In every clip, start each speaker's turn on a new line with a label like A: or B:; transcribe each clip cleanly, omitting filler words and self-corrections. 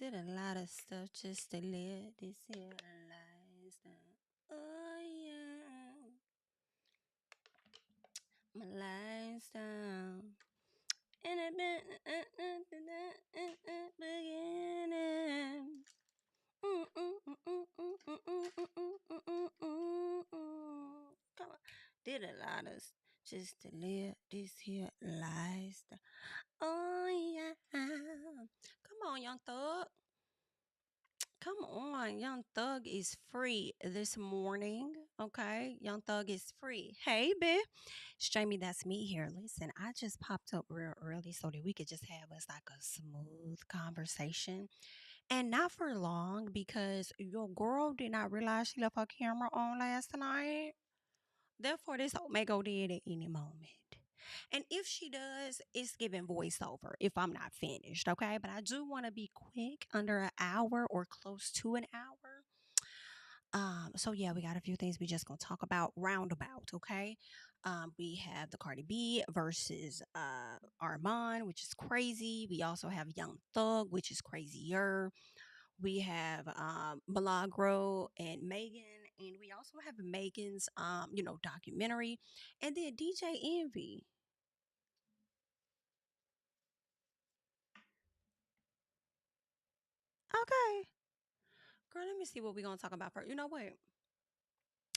A: Did a lot of stuff just to live this here lifestyle. Oh yeah, my lifestyle. And it been beginning. Come on, did a lot of just to live this here lifestyle. Oh yeah, come on, young thug. Come on, Young Thug is free this morning. Okay, Young Thug is free. Hey, babe, it's Jamie. That's me here. Listen, I just popped up real early so that we could just have us like a smooth conversation, and not for long because your girl did not realize she left her camera on last night. Therefore, this hoe may go dead at any moment. And if she does, it's giving voiceover if I'm not finished, okay? But I do want to be quick, under an hour or close to an hour. So yeah, we got a few things we just gonna talk about roundabout, okay? We have the Cardi B versus Armon, which is crazy. We also have Young Thug, which is crazier. We have Milagro and Megan, and we also have Megan's documentary, and then DJ Envy. Okay, girl, let me see what we're gonna talk about first. You know what?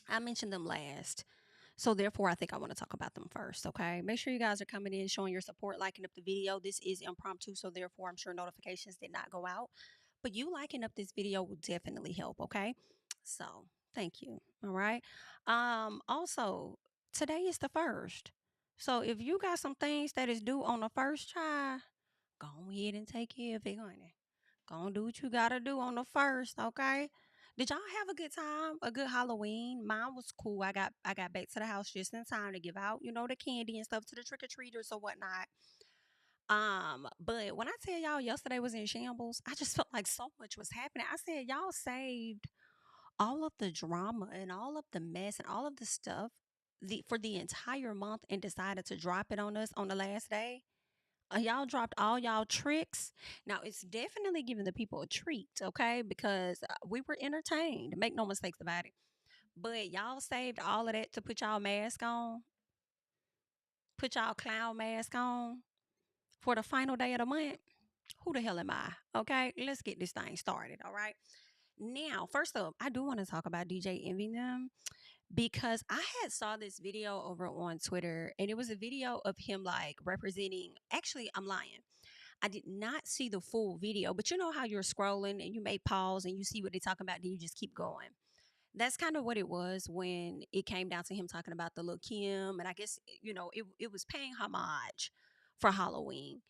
A: I mentioned them last. So therefore, I think I want to talk about them first. Okay. Make sure you guys are coming in, showing your support, liking up the video. This is impromptu, so therefore, I'm sure notifications did not go out. But you liking up this video will definitely help. Okay. So thank you. All right. Also, today is the first. So if you got some things that is due on the first try, go ahead and take care of it, honey. Go and do what you gotta do on the first, okay? Did y'all have a good time? A good Halloween? Mine was cool. I got back to the house just in time to give out, the candy and stuff to the trick or treaters or whatnot. But when I tell y'all yesterday was in shambles, I just felt like so much was happening. I said y'all saved all of the drama and all of the mess and all of the stuff for the entire month and decided to drop it on us on the last day. Y'all dropped all y'all tricks. Now it's definitely giving the people a treat, okay? Because we were entertained. Make no mistakes about it. But y'all saved all of that to put y'all mask on, put y'all clown mask on for the final day of the month. Who the hell am I? Okay, let's get this thing started. All right. Now, first up, I do want to talk about DJ Envy them because I had saw this video over on Twitter, and it was a video of him like representing. Actually, I'm lying. I did not see the full video, but you know how you're scrolling and you may pause and you see what they're talking about, then you just keep going. That's kind of what it was when it came down to him talking about the little Kim, and I guess it was paying homage for Halloween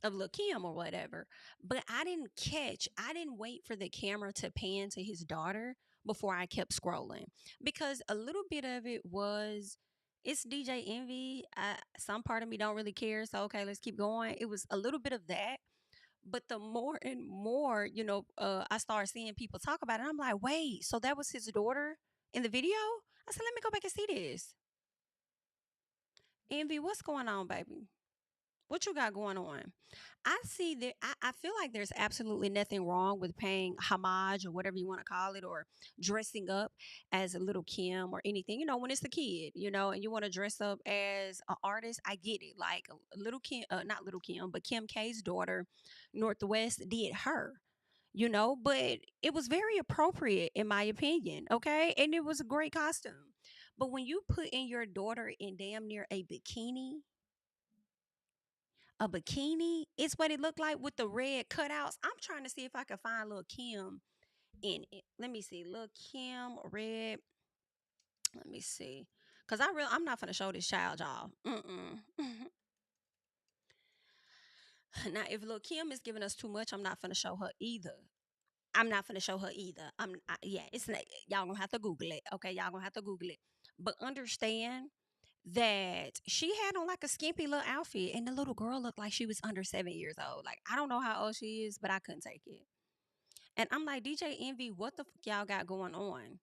A: of Lil Kim or whatever. But I didn't wait for the camera to pan to his daughter before I kept scrolling because a little bit of it was it's DJ Envy. Some part of me don't really care, so okay, let's keep going. It was a little bit of that, but the more and more, I started seeing people talk about it. I'm like, wait, so that was his daughter in the video? I said, let me go back and see this. Envy, what's going on, baby? What you got going on? I see that I feel like there's absolutely nothing wrong with paying homage or whatever you want to call it, or dressing up as a little Kim or anything. When it's a kid, and you want to dress up as an artist, I get it. Like little Kim, not little Kim, but Kim K's daughter, Northwest, did her. But it was very appropriate in my opinion. Okay, and it was a great costume. But when you put in your daughter in damn near a bikini is what it looked like with the red cutouts. I'm trying to see if I can find little Kim in it. Let me see. Little Kim red. Let me see. Cause I'm not gonna show this child, y'all. Now, if little Kim is giving us too much, I'm not gonna show her either. I'm not gonna show her either. Yeah, it's like y'all gonna have to Google it. Okay, y'all gonna have to Google it. But understand that she had on like a skimpy little outfit, and the little girl looked like she was under 7 years old. Like I don't know how old she is, but I couldn't take it. And I'm like, DJ Envy, what the fuck y'all got going on?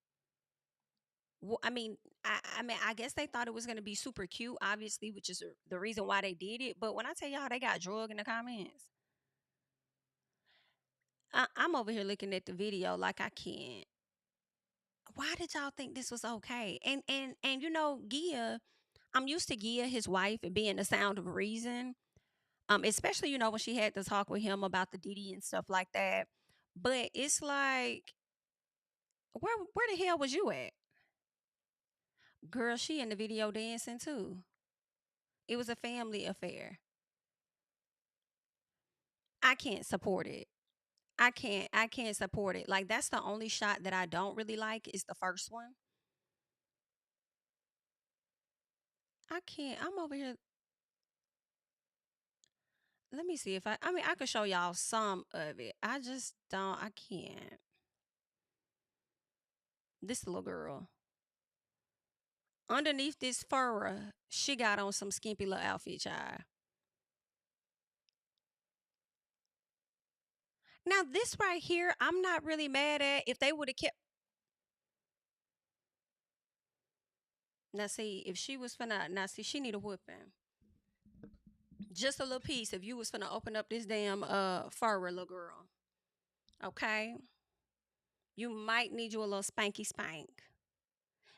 A: Well, I guess they thought it was gonna be super cute, obviously, which is the reason why they did it. But when I tell y'all they got drug in the comments, I'm over here looking at the video like I can't. Why did y'all think this was okay? And Gia, I'm used to Gia, his wife, and being the sound of reason. Especially when she had to talk with him about the Diddy and stuff like that. But it's like, where the hell was you at, girl? She in the video dancing too. It was a family affair. I can't support it. I can't support it. Like, that's the only shot that I don't really like is the first one. I can't. I'm over here. Let me see if I mean I could show y'all some of it. I just don't I can't. This little girl. Underneath this fur, she got on some skimpy little outfit, child. Now this right here, I'm not really mad at if they would have kept. Now see, if she was finna now see she need a whooping. Just a little piece if you was finna open up this damn fur, little girl. Okay? You might need you a little spanky spank.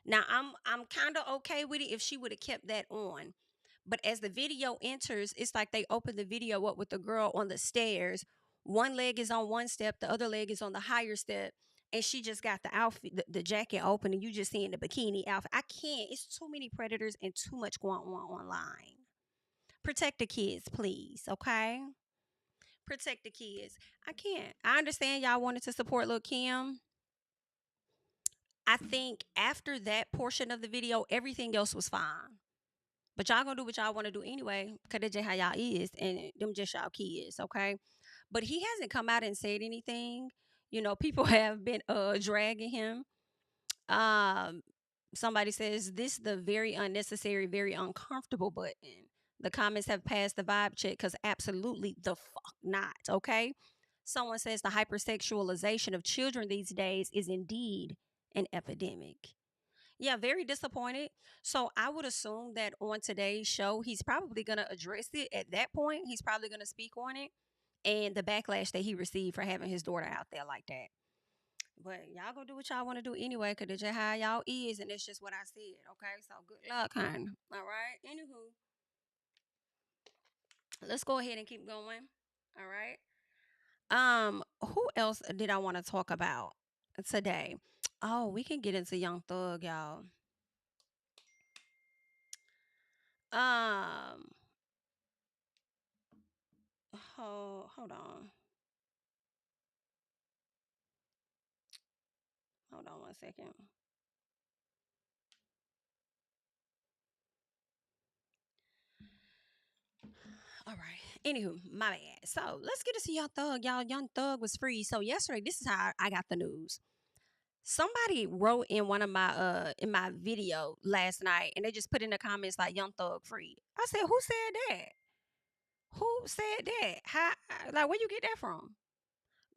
A: Now I'm kind of okay with it if she would have kept that on. But as the video enters, it's like they open the video up with the girl on the stairs. One leg is on one step, the other leg is on the higher step, and she just got the outfit, the jacket open, and you just seeing the bikini outfit. I can't. It's too many predators and too much going on online. Protect the kids, please. Okay, protect the kids. I can't. I understand y'all wanted to support Lil Kim. I think after that portion of the video, everything else was fine. But y'all gonna do what y'all want to do anyway, because that's just how y'all is, and them just y'all kids, okay? But he hasn't come out and said anything. People have been dragging him. Um, Somebody says this the very unnecessary, very uncomfortable button. The comments have passed the vibe check because absolutely the fuck not, okay? Someone says the hypersexualization of children these days is indeed an epidemic. Yeah, very disappointed. So I would assume that on today's show, he's probably going to address it. At that point, he's probably going to speak on it and the backlash that he received for having his daughter out there like that. But y'all gonna do what y'all want to do anyway, because it's just how y'all is, and it's just what I said. Okay, so good luck, hon. All right. Anywho, let's go ahead and keep going. All right. Who else did I want to talk about today? Oh, we can get into Young Thug, y'all. Um, hold on. Hold on one second. All right. Anywho, my bad. So let's get to see Young Thug. Y'all, Young Thug was free. So yesterday, this is how I got the news. Somebody wrote in my video last night, and they just put in the comments like Young Thug free. I said, who said that? Who said that? How? Like, where you get that from?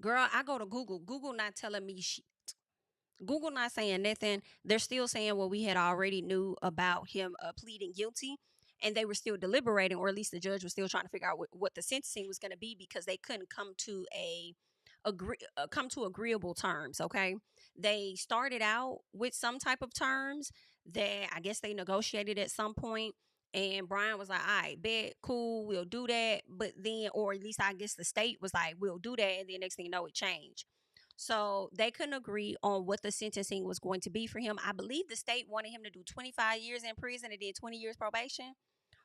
A: Girl, I go to Google. Google not telling me shit. Google not saying nothing. They're still saying what we had already knew about him pleading guilty. And they were still deliberating, or at least the judge was still trying to figure out what the sentencing was going to be because they couldn't come to agreeable terms. Okay, they started out with some type of terms that I guess they negotiated at some point, and Brian was like, "All right, bet, cool, we'll do that." But then, or at least I guess the state was like, "We'll do that," and then next thing you know, it changed. So they couldn't agree on what the sentencing was going to be for him. I believe the state wanted him to do 25 years in prison and then 20 years probation.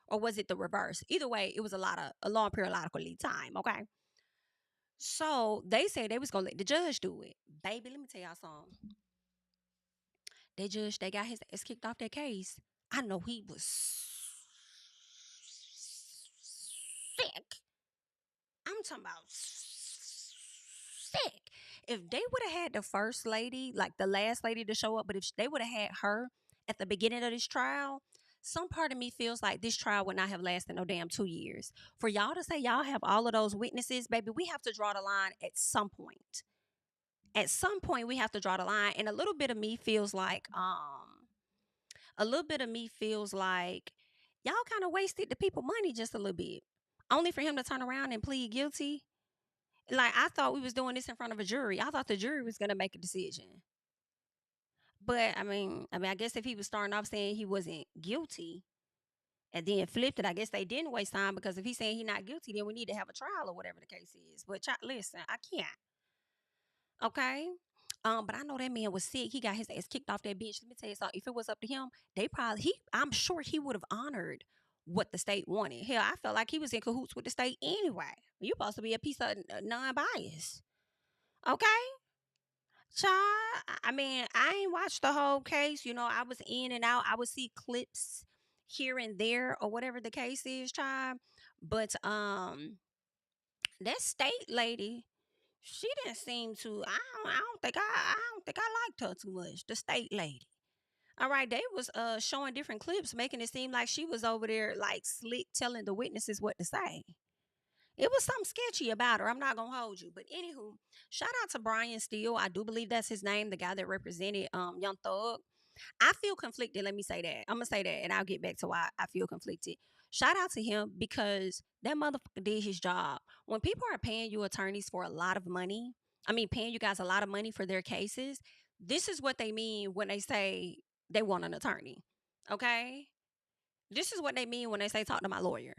A: Or was it the reverse? Either way, it was a long periodical lead time. Okay. So they said they was gonna let the judge do it. Baby, let me tell y'all something. That judge, they got his ass kicked off that case. I know he was sick. I'm talking about sick. If they would have had the first lady, like the last lady to show up, but if they would have had her at the beginning of this trial, some part of me feels like this trial would not have lasted no damn 2 years. For y'all to say y'all have all of those witnesses, baby, we have to draw the line at some point. At some point, we have to draw the line. And a little bit of me feels like y'all kind of wasted the people money just a little bit. Only for him to turn around and plead guilty Like, I thought we was doing this in front of a jury. I thought the jury was gonna make a decision. But I guess if he was starting off saying he wasn't guilty and then flipped it, I guess they didn't waste time because if he's saying he's not guilty, then we need to have a trial or whatever the case is. But listen, I can't. Okay. But I know that man was sick. He got his ass kicked off that bench. Let me tell you something. If it was up to him, I'm sure he would have honored what the state wanted. Hell, I felt like he was in cahoots with the state anyway. You're supposed to be a piece of non-bias. Okay? Child, I ain't watched the whole case. I was in and out. I would see clips here and there or whatever the case is, child. But that state lady, she didn't seem to. I don't think I liked her too much. The state lady. All right, they was showing different clips, making it seem like she was over there like slick, telling the witnesses what to say. It was something sketchy about her. I'm not gonna hold you, but anywho, shout out to Brian Steele. I do believe that's his name, the guy that represented Young Thug. I feel conflicted. Let me say that. I'm gonna say that, and I'll get back to why I feel conflicted. Shout out to him because that motherfucker did his job. When people are paying you attorneys for a lot of money, paying you guys a lot of money for their cases, this is what they mean when they say they want an attorney. Okay? This is what they mean when they say talk to my lawyer.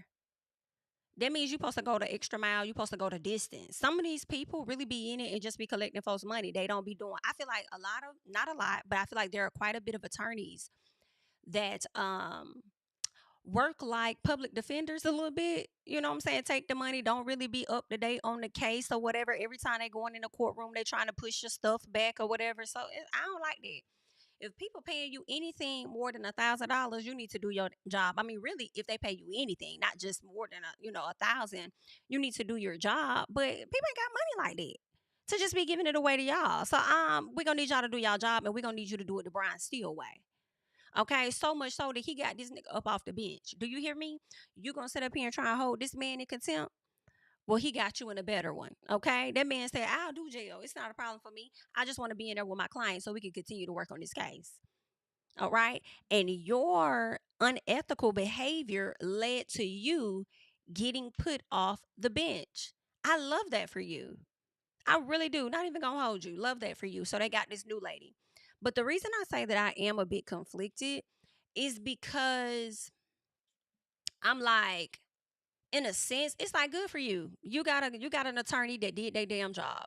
A: That means you're supposed to go the extra mile. You're supposed to go the distance. Some of these people really be in it and just be collecting folks' money. They don't be doing. I feel like a lot of, not a lot, but I feel like there are quite a bit of attorneys that work like public defenders a little bit. You know what I'm saying? Take the money, don't really be up to date on the case or whatever. Every time they going in the courtroom, they trying to push your stuff back or whatever. So I don't like that. If people paying you anything more than $1,000, you need to do your job. Really, if they pay you anything, not just more than 1,000, you need to do your job. But people ain't got money like that to just be giving it away to y'all. So we're gonna need y'all to do y'all job, and we're gonna need you to do it the Brian Steele way. Okay, so much so that he got this nigga up off the bench. Do you hear me? You gonna sit up here and try and hold this man in contempt? Well, he got you in a better one. Okay. That man said, I'll do jail. It's not a problem for me. I just want to be in there with my client so we can continue to work on this case. All right. And your unethical behavior led to you getting put off the bench. I love that for you. I really do. Not even gonna hold you. Love that for you. So they got this new lady. But the reason I say that I am a bit conflicted is because I'm like, in a sense, it's like good for you. You got an attorney that did their damn job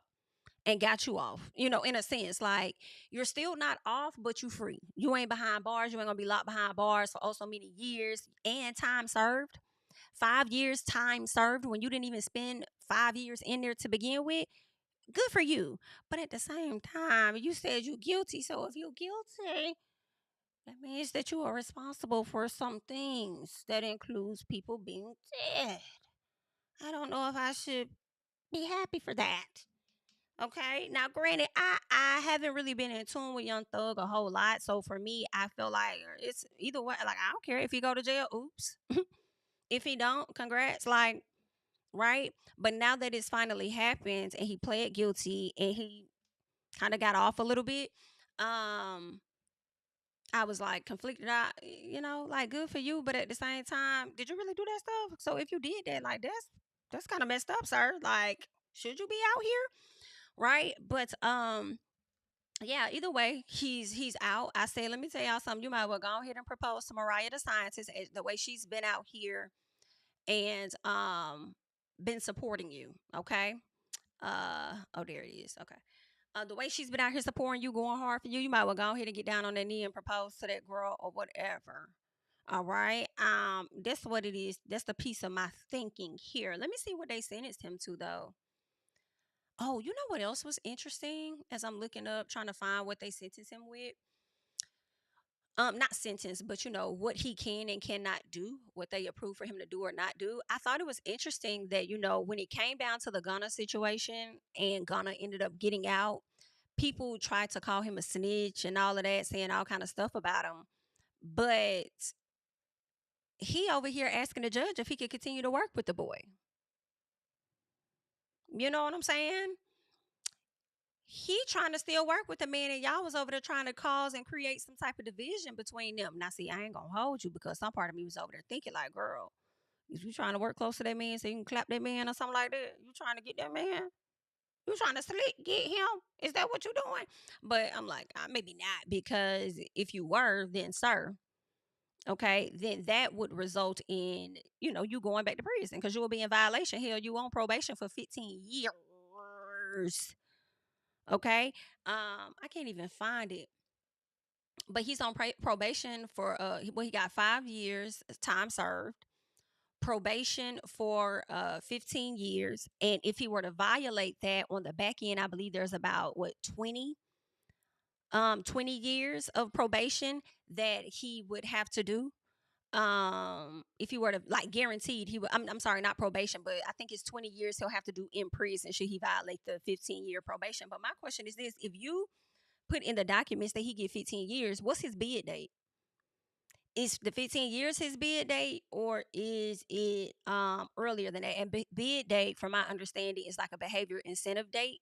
A: and got you off. In a sense, like you're still not off, but you free. You ain't behind bars. You ain't gonna be locked behind bars for so many years and time served. 5 years time served when you didn't even spend 5 years in there to begin with. Good for you. But at the same time, you said you guilty. So if you're guilty, that means that you are responsible for some things. That includes people being dead. I don't know if I should be happy for that. Okay. Now, granted, I haven't really been in tune with Young Thug a whole lot. So for me, I feel like it's either way. Like, I don't care if he go to jail. Oops. If he don't, congrats. Like, right. But now that it's finally happened and he pled guilty and he kind of got off a little bit, I was like conflicted out, like good for you, but at the same time, did you really do that stuff? So if you did that, like that's kind of messed up, sir. Like, should you be out here? Right? But yeah, either way, he's out. I say, let me tell y'all something. You might well go ahead and propose to Mariah the scientist the way she's been out here and been supporting you. Okay. Oh, there it is. Okay. The way she's been out here supporting you, going hard for you, you might well go ahead and get down on that knee and propose to that girl or whatever. All right. That's what it is. That's the piece of my thinking here. Let me see what they sentenced him to though. Oh, you know what else was interesting as I'm looking up trying to find what they sentenced him with? Not sentence, but what he can and cannot do, what they approve for him to do or not do. I thought it was interesting that, when it came down to the Gunna situation and Gunna ended up getting out, people tried to call him a snitch and all of that, saying all kind of stuff about him. But he over here asking the judge if he could continue to work with the boy. You know what I'm saying? He trying to still work with the man, and y'all was over there trying to cause and create some type of division between them. Now, see, I ain't gonna hold you because some part of me was over there thinking like, girl, is you trying to work close to that man so you can clap that man or something like that? You trying to get that man? You trying to slick get him? Is that what you doing? But I'm like, maybe not, because if you were, then sir, okay, then that would result in, you going back to prison because you will be in violation. Hell, you on probation for 15 years. Okay. I can't even find it, but he's on probation for he got 5 years time served, probation for 15 years, and if he were to violate that on the back end, I believe there's about what 20 years of probation that he would have to do. If he were to, like, guaranteed, he would, I'm sorry, not probation, but I think it's 20 years he'll have to do in prison should he violate the 15-year probation. But my question is this: if you put in the documents that he get 15 years, what's his bid date? Is the 15 years his bid date, or is it earlier than that? And bid date, from my understanding, is like a behavior incentive date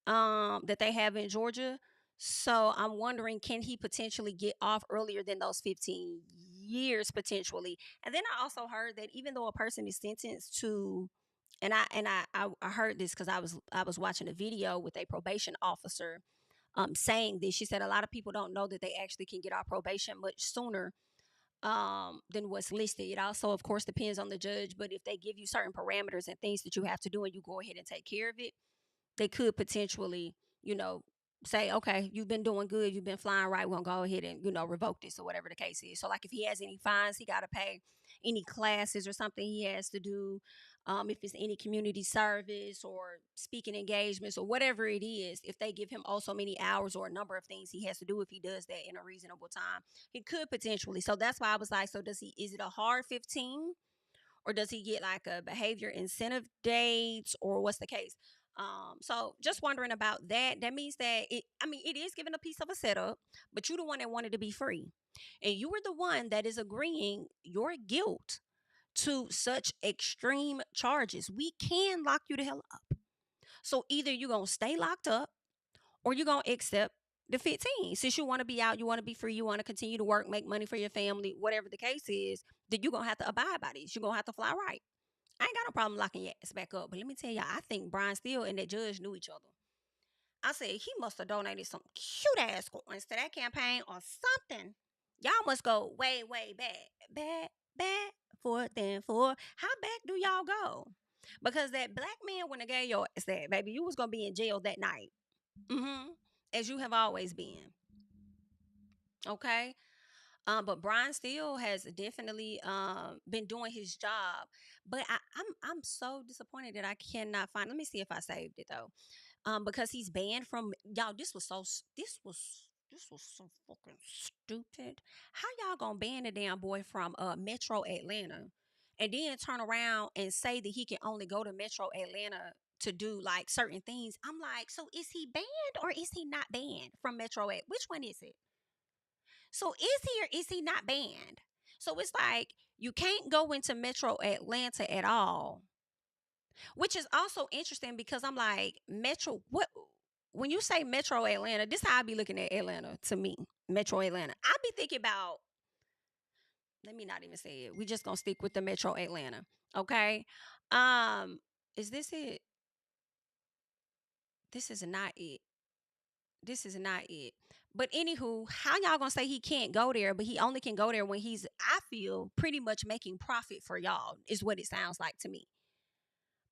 A: that they have in Georgia. So I'm wondering, can he potentially get off earlier than those 15 years potentially? And then I also heard that even though a person is sentenced to, and I heard this because I was watching a video with a probation officer saying this. She said a lot of people don't know that they actually can get off probation much sooner than what's listed. It also, of course, depends on the judge, but if they give you certain parameters and things that you have to do and you go ahead and take care of it, they could potentially, you know, say, okay, you've been doing good, you've been flying right, we're gonna go ahead and, revoke this or whatever the case is. So, like, if he has any fines he got to pay, any classes or something he has to do, if it's any community service or speaking engagements or whatever it is, if they give him also many hours or a number of things he has to do, if he does that in a reasonable time, he could potentially. So that's why I was like, so is it a hard 15? Or does he get like a behavior incentive dates, or what's the case? So just wondering about that. That means that it is given a piece of a setup, but you're the one that wanted to be free. And you were the one that is agreeing your guilt to such extreme charges. We can lock you the hell up. So either you're gonna stay locked up or you're gonna accept the 15. Since you want to be out, you want to be free, you want to continue to work, make money for your family, whatever the case is, then you're gonna have to abide by these. You're gonna have to fly right. I ain't got no problem locking your ass back up. But let me tell y'all, I think Brian Steele and that judge knew each other. I said he must have donated some cute ass coins to that campaign or something. Y'all must go way, way back. Back, forth and forth. How back do y'all go? Because that black man wouldn't have gave your ass that, baby. You was gonna be in jail that night. Mm-hmm. As you have always been. Okay. But Brian Steele has definitely been doing his job. But I'm so disappointed that I cannot find. Let me see if I saved it though. Because he's banned from, y'all. This was so fucking stupid. How y'all gonna ban the damn boy from Metro Atlanta, and then turn around and say that he can only go to Metro Atlanta to do like certain things? I'm like, so is he banned or is he not banned from Metro? Which one is it? So is he or is he not banned? So it's like you can't go into Metro Atlanta at all, which is also interesting because I'm like, Metro, what? When you say Metro Atlanta, this is how I be looking at Atlanta to me. Metro Atlanta. I be thinking about, let me not even say it. We just gonna stick with the Metro Atlanta. Okay. Um, is this it? This is not it. This is not it. But anywho, how y'all gonna say he can't go there, but he only can go there when he's, I feel, pretty much making profit for y'all, is what it sounds like to me.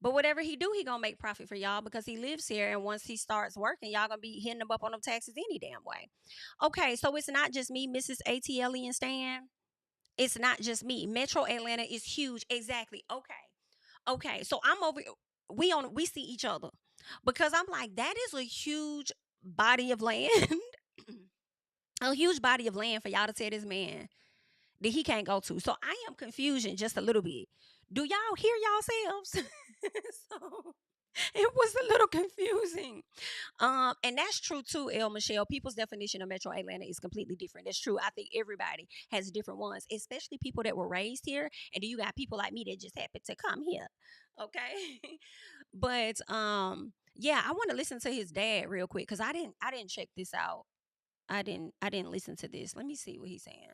A: But whatever he do, he gonna make profit for y'all because he lives here. And once he starts working, y'all gonna be hitting him up on them taxes any damn way. Okay, so it's not just me, Mrs. ATL and Stan. It's not just me. Metro Atlanta is huge. Exactly. Okay. Okay. So I'm over. We see each other because I'm like, that is a huge body of land. A huge body of land for y'all to tell this man that he can't go to. So I am confusion just a little bit. Do y'all hear yourselves? So it was a little confusing. And that's true too, El Michelle. People's definition of Metro Atlanta is completely different. That's true. I think everybody has different ones, especially people that were raised here. And then you got people like me that just happened to come here. Okay. But yeah, I want to listen to his dad real quick because I didn't check this out. I didn't listen to this. Let me see what he's saying.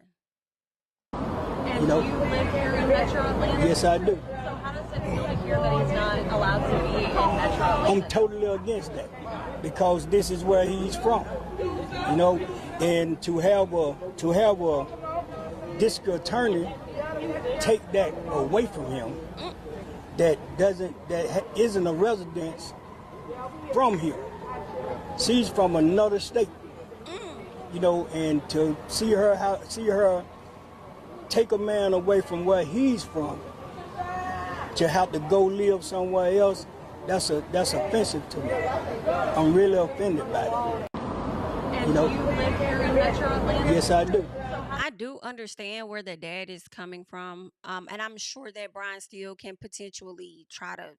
B: And do you live here in Metro Atlanta?
C: Yes, I do.
B: So how does it feel to hear that he's not allowed to be in Metro Atlanta?
C: I'm totally against that because this is where he's from, and to have a district attorney take that away from him that isn't a resident from here. She's from another state, and to see her take a man away from where he's from to have to go live somewhere else, that's offensive to me. I'm really offended by it.
B: And do you live here in Metro Atlanta?
C: Yes, I do.
A: I do understand where the dad is coming from, and I'm sure that Brian Steele can potentially try to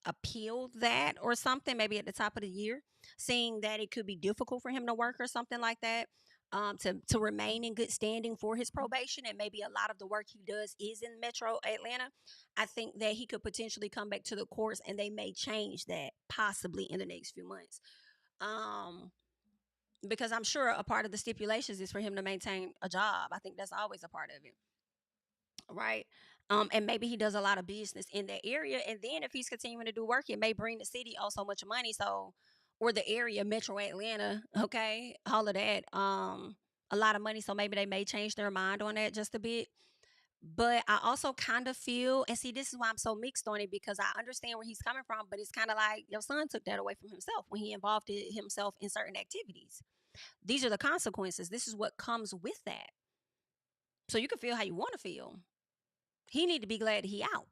A: appeal that or something, maybe at the top of the year, seeing that it could be difficult for him to work or something like that, to remain in good standing for his probation, and maybe a lot of the work he does is in Metro Atlanta. I think that he could potentially come back to the courts, and they may change that possibly in the next few months. Um, because I'm sure a part of the stipulations is for him to maintain a job. I think that's always a part of it, right? And maybe he does a lot of business in that area, and then if he's continuing to do work, it may bring the city oh so much money. So, or the area, Metro Atlanta, okay, all of that, a lot of money. So maybe they may change their mind on that just a bit. But I also kind of feel, and see, this is why I'm so mixed on it because I understand where he's coming from, but it's kind of like your son took that away from himself when he involved himself in certain activities. These are the consequences. This is what comes with that. So you can feel how you want to feel. He need to be glad he out.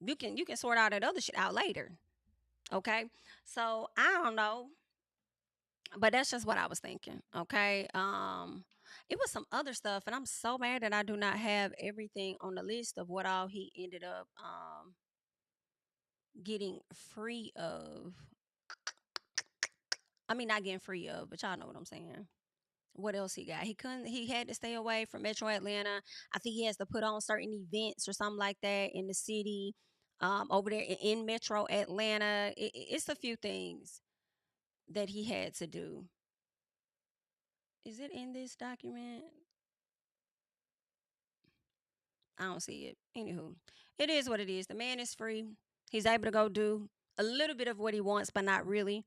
A: You can sort all that other shit out later. Okay. So I don't know. But that's just what I was thinking. Okay. It was some other stuff, and I'm so mad that I do not have everything on the list of what all he ended up getting free of. I mean, not getting free of, but y'all know what I'm saying. What else he got? He had to stay away from Metro Atlanta. I think he has to put on certain events or something like that in the city, over there in Metro Atlanta. It's a few things that he had to do. Is it in this document? I don't see it. Anywho, it is what it is. The man is free. He's able to go do a little bit of what he wants, but not really.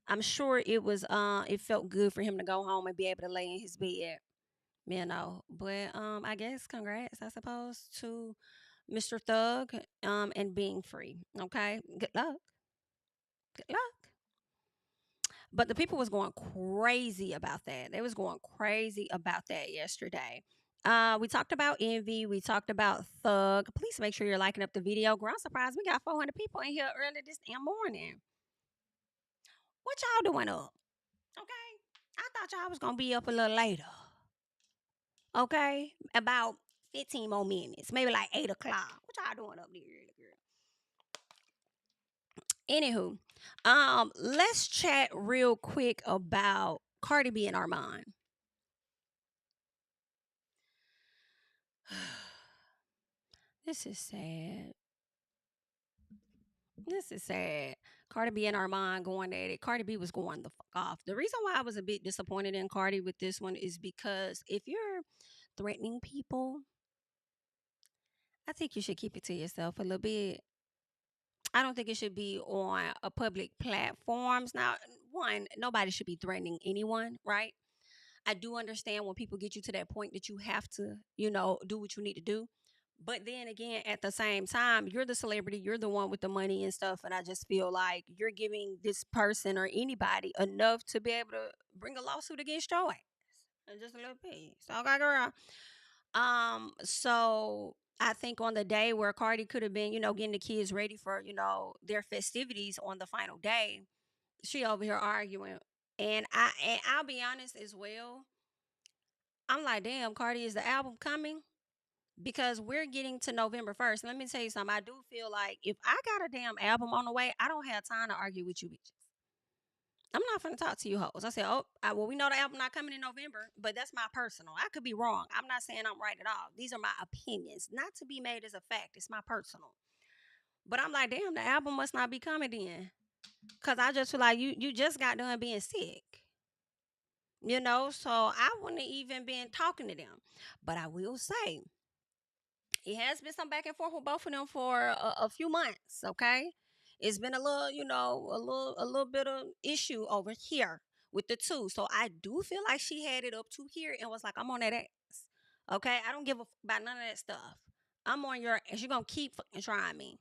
A: I'm sure it felt good for him to go home and be able to lay in his bed, But I guess congrats, I suppose, to Mr. Thug, and being free. Okay. Good luck. Good luck. But the people was going crazy about that. They was going crazy about that yesterday. We talked about envy. We talked about thug. Please make sure you're liking up the video. Girl, I'm surprised we got 400 people in here early this damn morning. What y'all doing up? Okay. I thought y'all was gonna be up a little later. Okay. About 15 more minutes. Maybe like 8 o'clock. What y'all doing up there, girl? Anywho, let's chat real quick about Cardi B and Armon. This is sad. This is sad. Cardi B and Armon going at it. Cardi B was going the fuck off. The reason why I was a bit disappointed in Cardi with this one is because if you're threatening people, I think you should keep it to yourself a little bit. I don't think it should be on a public platforms. Now, one, nobody should be threatening anyone, right? I do understand when people get you to that point that you have to, do what you need to do. But then again, at the same time, you're the celebrity, you're the one with the money and stuff. And I just feel like you're giving this person or anybody enough to be able to bring a lawsuit against your ass. And just a little piece. Okay, girl. So I think on the day where Cardi could have been, getting the kids ready for, their festivities on the final day, she over here arguing. And I'll be honest as well. I'm like, damn, Cardi, is the album coming? Because we're getting to November 1st. Let me tell you something. I do feel like if I got a damn album on the way, I don't have time to argue with you bitches. I'm not going to talk to you hoes. I said, well, we know the album not coming in November, but that's my personal. I could be wrong. I'm not saying I'm right at all. These are my opinions, not to be made as a fact. It's my personal. But I'm like, damn, the album must not be coming then. Because I just feel like you just got done being sick. So I wouldn't have even been talking to them. But I will say, it has been some back and forth with both of them for a few months. Okay, it's been a little, a little bit of issue over here with the two. So I do feel like she had it up to here and was like, "I'm on that ass." Okay, I don't give a about none of that stuff. I'm on your ass. You're gonna keep fucking trying me,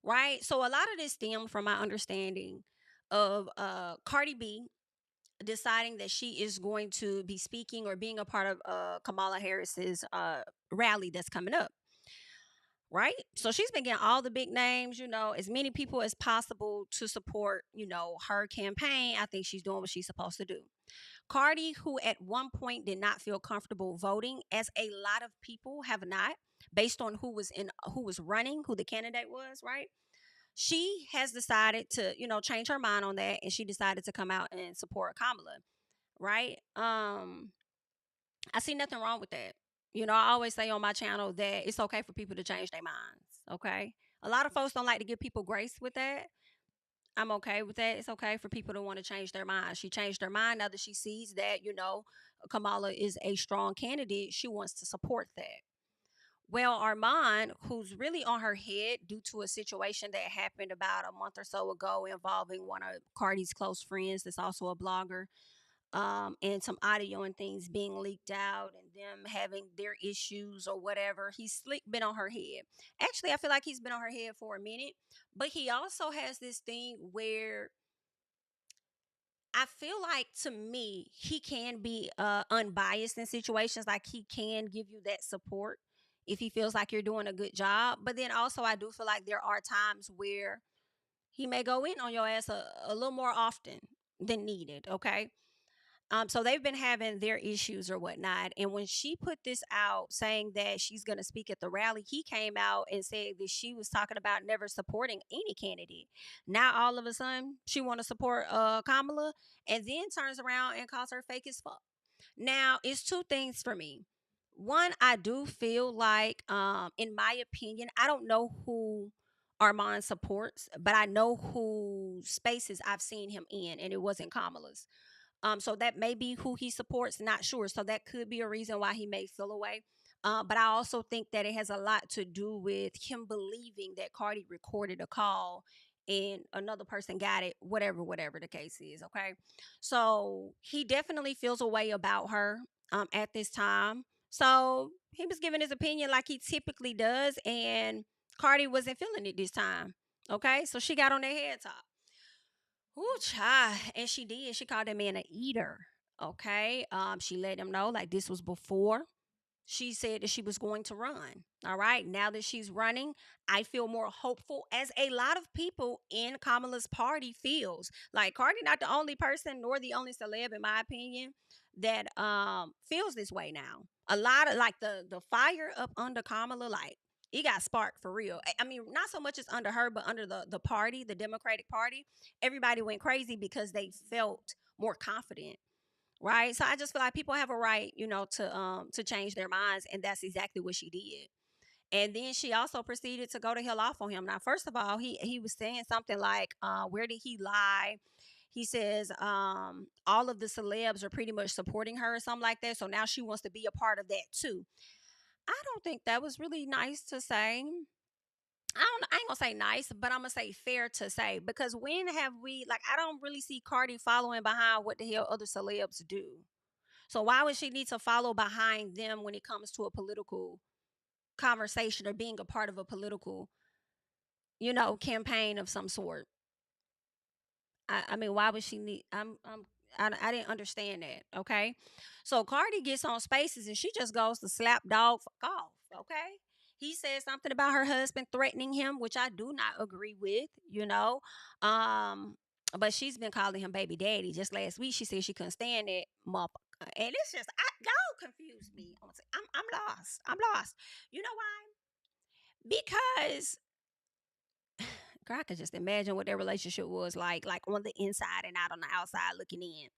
A: right? So a lot of this stemmed from my understanding of Cardi B deciding that she is going to be speaking or being a part of Kamala Harris's rally that's coming up, right? So she's been getting all the big names, as many people as possible to support, her campaign. I think she's doing what she's supposed to do. Cardi, who at one point did not feel comfortable voting, as a lot of people have not, based on who was running, who the candidate was, right? She has decided to, change her mind on that, and she decided to come out and support Kamala, right? I see nothing wrong with that. I always say on my channel that it's okay for people to change their minds. Okay. A lot of folks don't like to give people grace with that. I'm okay with that. It's okay for people to want to change their mind. She changed her mind now that she sees that, Kamala is a strong candidate. She wants to support that. Well, Armon, who's really on her head due to a situation that happened about a month or so ago involving one of Cardi's close friends that's also a blogger, and some audio and things being leaked out and them having their issues or whatever. He's slick been on her head. Actually, I feel like he's been on her head for a minute, but he also has this thing where I feel like, to me, he can be unbiased in situations. Like, he can give you that support if he feels like you're doing a good job. But then also, I do feel like there are times where he may go in on your ass a little more often than needed. Okay. So they've been having their issues or whatnot. And when she put this out saying that she's going to speak at the rally, he came out and said that she was talking about never supporting any candidate. Now all of a sudden she want to support Kamala, and then turns around and calls her fake as fuck. Now it's two things for me. One, I do feel like, in my opinion, I don't know who Armand supports, but I know who spaces I've seen him in, and it wasn't Kamala's. So that may be who he supports, not sure. So that could be a reason why he may feel away. But I also think that it has a lot to do with him believing that Cardi recorded a call and another person got it, whatever the case is. Okay. So he definitely feels a way about her at this time. So he was giving his opinion like he typically does, and Cardi wasn't feeling it this time. Okay. So she got on their head top. Ooh, child. And she did. She called that man a eater. Okay. She let him know like this was before she said that she was going to run. All right. Now that she's running, I feel more hopeful, as a lot of people in Kamala's party feels. Like, Cardi not the only person nor the only celeb, in my opinion, that feels this way now. A lot of, like, the fire up under Kamala, like, it got sparked for real. I mean, not so much as under her, but under the party, the Democratic Party. Everybody went crazy because they felt more confident, right? So I just feel like people have a right, to change their minds, and that's exactly what she did. And then she also proceeded to go to hell off on him. Now, first of all, he was saying something like, "Where did he lie?" He says, "All of the celebs are pretty much supporting her," or something like that. So now she wants to be a part of that too. I don't think that was really nice to say. I ain't gonna say nice, but I'm gonna say fair to say, because when have we, like, I don't really see Cardi following behind what the hell other celebs do. So why would she need to follow behind them when it comes to a political conversation or being a part of a political, campaign of some sort? I mean, why would she need? I didn't understand that. Okay, so Cardi gets on Spaces and she just goes to slap dog fuck off. Okay, he said something about her husband threatening him, which I do not agree with. Um, but she's been calling him baby daddy. Just last week, she said she couldn't stand that motherfucker, and it's just, y'all confused me. I'm lost. I'm lost. You know why? Because girl, I could just imagine what their relationship was like on the inside and out on the outside looking in.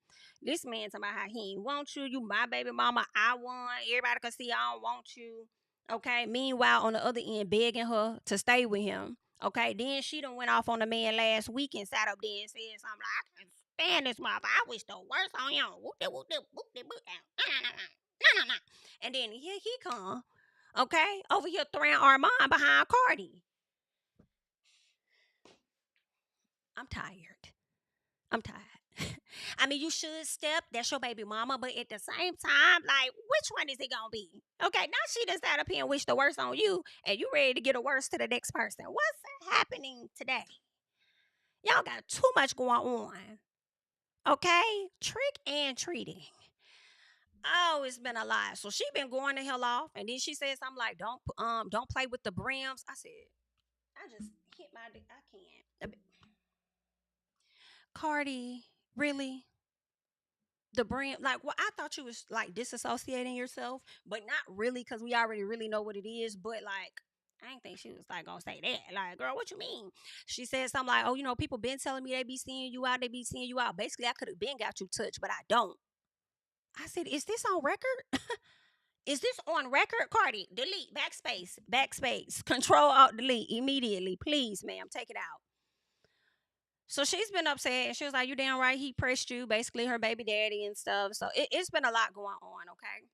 A: This man talking about how he ain't want you. You my baby mama. I want. Everybody can see I don't want you. Okay. Meanwhile, on the other end, begging her to stay with him. Okay. Then she done went off on the man last week and sat up there and said something like, "I can stand this mother. I wish the worst on you. No. And then here he come, okay, over here throwing Armon behind Cardi. I'm tired. I'm tired. I mean, you should step. That's your baby mama. But at the same time, like, which one is it going to be? Okay, now she done sat up here and wish the worst on you, and you ready to get a worst to the next person. What's happening today? Y'all got too much going on. Okay? Trick and treating. Oh, it's been a lot. So she been going the hell off, and then she said something like, don't play with the brims. I said, I just hit my dick. I can't. Cardi, really? The brim, like, well, I thought you was like disassociating yourself, but not really, because we already really know what it is. But like, I didn't think she was like gonna say that. Like, girl, what you mean? She said something like, oh, people been telling me they be seeing you out, they be seeing you out. Basically, I could have been got you touched, but I don't. I said, is this on record? Is this on record? Cardi, delete, backspace, control alt delete immediately, please, ma'am, take it out. So she's been upset, and she was like, you damn right he pressed you, basically her baby daddy and stuff. So it's been a lot going on, okay?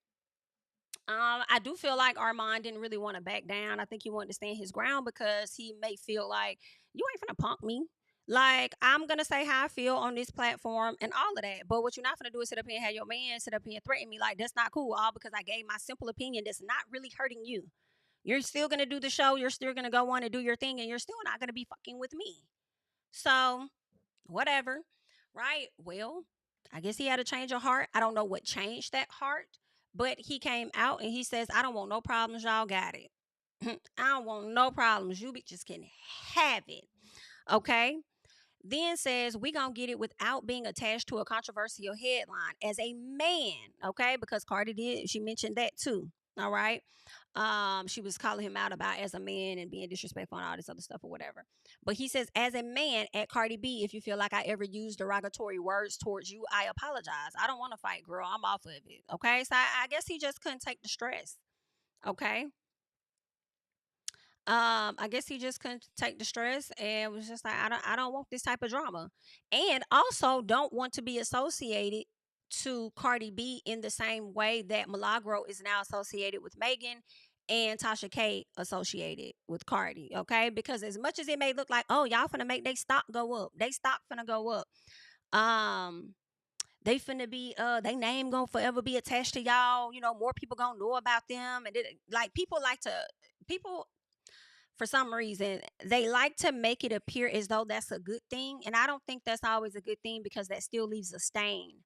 A: I do feel like Armon didn't really want to back down. I think he wanted to stand his ground because he may feel like, you ain't finna punk me. Like, I'm gonna say how I feel on this platform and all of that. But what you're not gonna do is sit up here and have your man sit up here and threaten me. Like, that's not cool. All because I gave my simple opinion that's not really hurting you. You're still gonna do the show, you're still gonna go on and do your thing, and you're still not gonna be fucking with me. So, whatever. Right? Well, I guess he had a change of heart. I don't know what changed that heart, but he came out and he says, I don't want no problems. Y'all got it. I don't want no problems. You bitches can have it. Okay? Then says, we gonna get it without being attached to a controversial headline as a man. Okay? Because Cardi did, she mentioned that too. All right. She was calling him out about as a man and being disrespectful and all this other stuff or whatever. But he says, as a man, at Cardi B, if you feel like I ever used derogatory words towards you, I apologize. I don't want to fight, girl. I'm off of it. Okay. So I guess he just couldn't take the stress. Okay. I guess he just couldn't take the stress and was just like, I don't want this type of drama. And also don't want to be associated to Cardi B in the same way that Milagro is now associated with Megan and Tasha K associated with Cardi. Okay. Because as much as it may look like, oh, y'all finna make they stock go up. They stock finna go up. They finna be they name gonna forever be attached to y'all. More people gonna know about them. And like people for some reason, they like to make it appear as though that's a good thing. And I don't think that's always a good thing because that still leaves a stain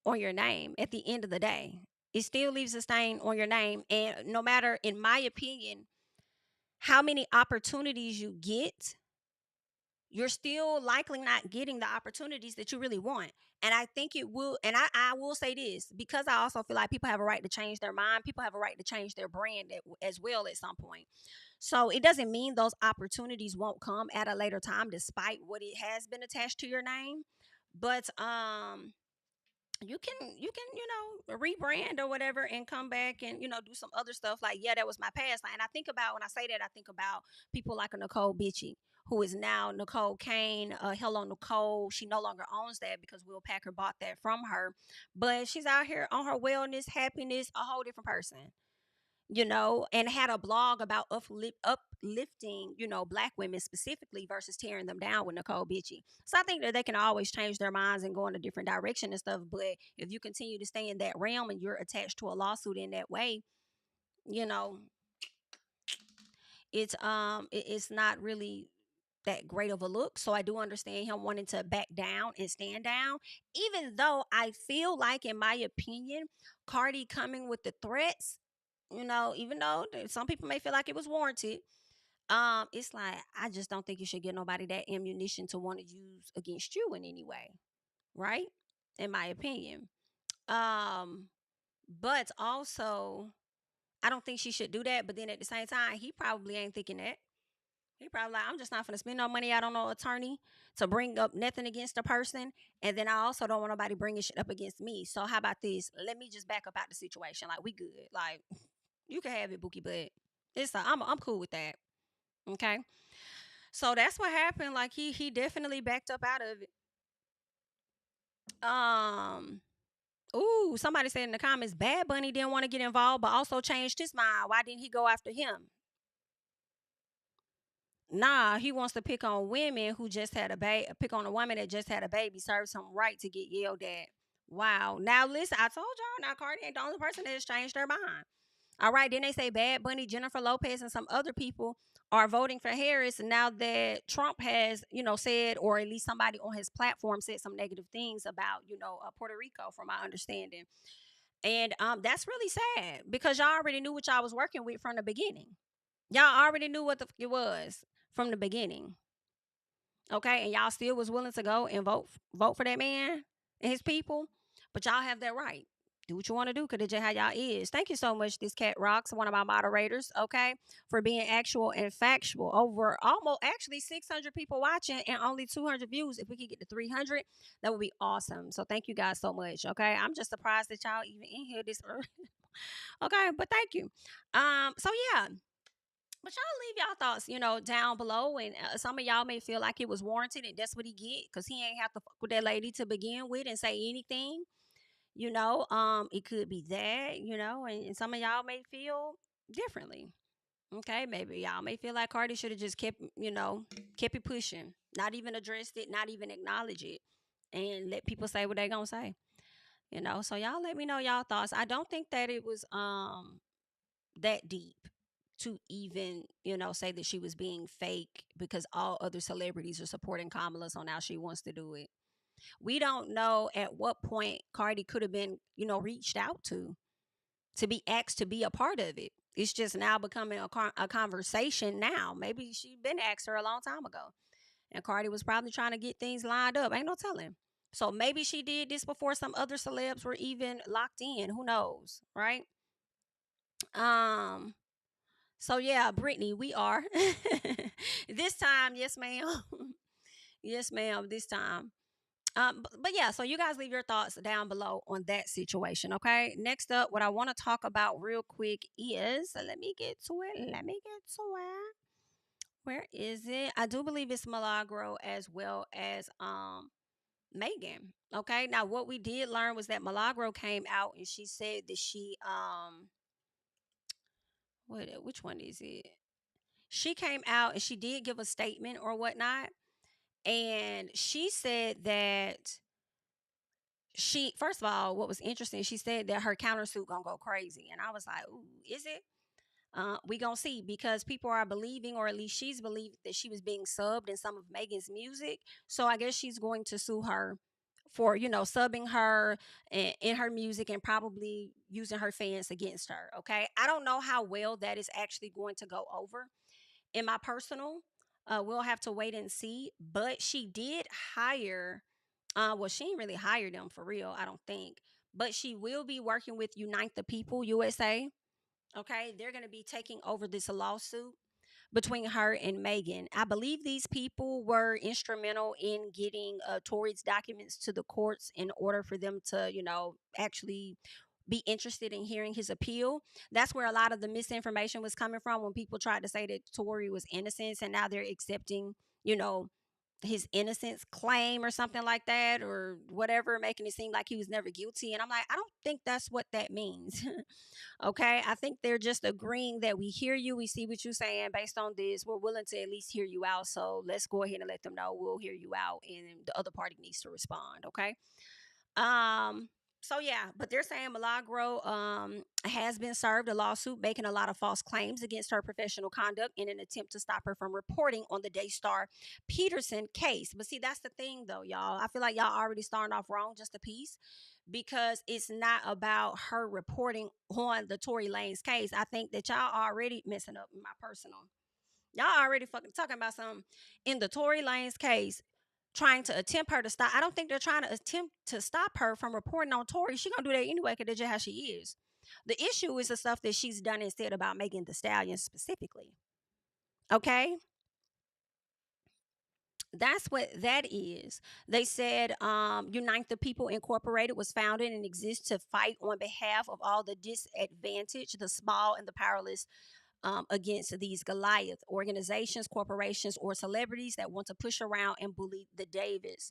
A: on your name at the end of the day. It still leaves a stain on your name. And no matter, in my opinion, how many opportunities you get, you're still likely not getting the opportunities that you really want. And I think it will, and I will say this, because I also feel like people have a right to change their mind. People have a right to change their brand as well at some point. So it doesn't mean those opportunities won't come at a later time, despite what it has been attached to your name. But you can rebrand or whatever and come back and do some other stuff. Like, yeah, that was my past. And I think about, when I say that, I think about people like a Nicole Bitchy, who is now Nicole Kane. Hello Nicole. She no longer owns that because Will Packer bought that from her, but she's out here on her wellness, happiness, a whole different person, and had a blog about uplifting, Black women specifically versus tearing them down with Nicole Bitchy. So I think that they can always change their minds and go in a different direction and stuff. But if you continue to stay in that realm and you're attached to a lawsuit in that way, it's not really that great of a look. So I do understand him wanting to back down and stand down, even though I feel like, in my opinion, Cardi coming with the threats, even though some people may feel like it was warranted, it's like, I just don't think you should give nobody that ammunition to want to use against you in any way, right? In my opinion. But also, I don't think she should do that. But then at the same time, he probably ain't thinking that. He probably like, I'm just not going to spend no money out on no attorney to bring up nothing against a person. And then I also don't want nobody bringing shit up against me. So how about this? Let me just back up out the situation. Like, we good. Like, you can have it, Bookie, but I'm cool with that. Okay. So that's what happened. Like, he definitely backed up out of it. Um. Ooh, somebody said in the comments, Bad Bunny didn't want to get involved, but also changed his mind. Why didn't he go after him? Nah, he wants to pick on women who just had a baby, pick on a woman that just had a baby, serves him right to get yelled at. Wow. Now listen, I told y'all now Cardi ain't the only person that has changed their mind. All right, then they say Bad Bunny, Jennifer Lopez, and some other people are voting for Harris now that Trump has, said, or at least somebody on his platform said some negative things about, Puerto Rico, from my understanding. And that's really sad because y'all already knew what y'all was working with from the beginning. Y'all already knew what the fuck it was from the beginning. Okay, and y'all still was willing to go and vote for that man and his people, but y'all have that right. Do what you want to do, because that's just how y'all is. Thank you so much, this Cat Rocks, one of my moderators, okay, for being actual and factual. Over almost actually 600 people watching and only 200 views. If we could get to 300, that would be awesome. So thank you guys so much, okay? I'm just surprised that y'all even in here this early. Okay, but thank you. So yeah. But y'all leave y'all thoughts, down below, and some of y'all may feel like it was warranted, and that's what he get, because he ain't have to fuck with that lady to begin with and say anything. It could be that, and some of y'all may feel differently. Okay, maybe y'all may feel like Cardi should have just kept it pushing, not even addressed it, not even acknowledge it, and let people say what they gonna say. So y'all let me know y'all thoughts. I don't think that it was that deep to even, say that she was being fake because all other celebrities are supporting Kamala, so now she wants to do it. We don't know at what point Cardi could have been, reached out to be asked to be a part of it. It's just now becoming a conversation now. Maybe she been asked her a long time ago, and Cardi was probably trying to get things lined up. Ain't no telling. So maybe she did this before some other celebs were even locked in. Who knows, right? Um, So yeah, Brittany, we are this time. Yes, ma'am. Yes, ma'am. This time. But yeah. So you guys leave your thoughts down below on that situation. Okay. Next up, what I want to talk about real quick is let me get to it. Let me get to it. Where is it? I do believe it's Milagro as well as Megan. Okay. Now what we did learn was that Milagro came out and she said that she which one is it? She came out and she did give a statement or whatnot. And she said that first of all, what was interesting, she said that her countersuit gonna go crazy. And I was like, ooh, is it? We gonna see, because people are believing, or at least she's believed, that she was being subbed in some of Megan's music. So I guess she's going to sue her for, subbing her in her music and probably using her fans against her. Okay. I don't know how well that is actually going to go over in my personal. We'll have to wait and see. But she did hire, well, she didn't really hire them for real, I don't think. But she will be working with Unite the People USA. Okay, they're going to be taking over this lawsuit between her and Megan. I believe these people were instrumental in getting Tory's documents to the courts in order for them to, actually be interested in hearing his appeal. That's where a lot of the misinformation was coming from, when people tried to say that Tory was innocent, and now they're accepting, his innocence claim or something like that, or whatever, making it seem like he was never guilty. And I'm like, I don't think that's what that means. Okay, I think they're just agreeing that we hear you, we see what you're saying. Based on this, we're willing to at least hear you out, so let's go ahead and let them know we'll hear you out, and the other party needs to respond. Okay. um so yeah, but they're saying Milagro has been served a lawsuit making a lot of false claims against her professional conduct in an attempt to stop her from reporting on the Daystar Peterson case. But see, that's the thing though, y'all. I feel like y'all already starting off wrong just a piece, because it's not about her reporting on the Tory Lanez case. I think that y'all already messing up my personal. Y'all already fucking talking about something in the Tory Lanez case, trying to attempt her to stop. I don't think they're trying to attempt to stop her from reporting on Tory. She gonna do that anyway, because that's just how she is. The issue is the stuff that she's done and said about Megan Thee Stallion specifically. Okay, that's what that is. They said Unite the People Incorporated was founded and exists to fight on behalf of all the disadvantaged, the small, and the powerless, against these Goliath organizations, corporations, or celebrities that want to push around and bully the Davis.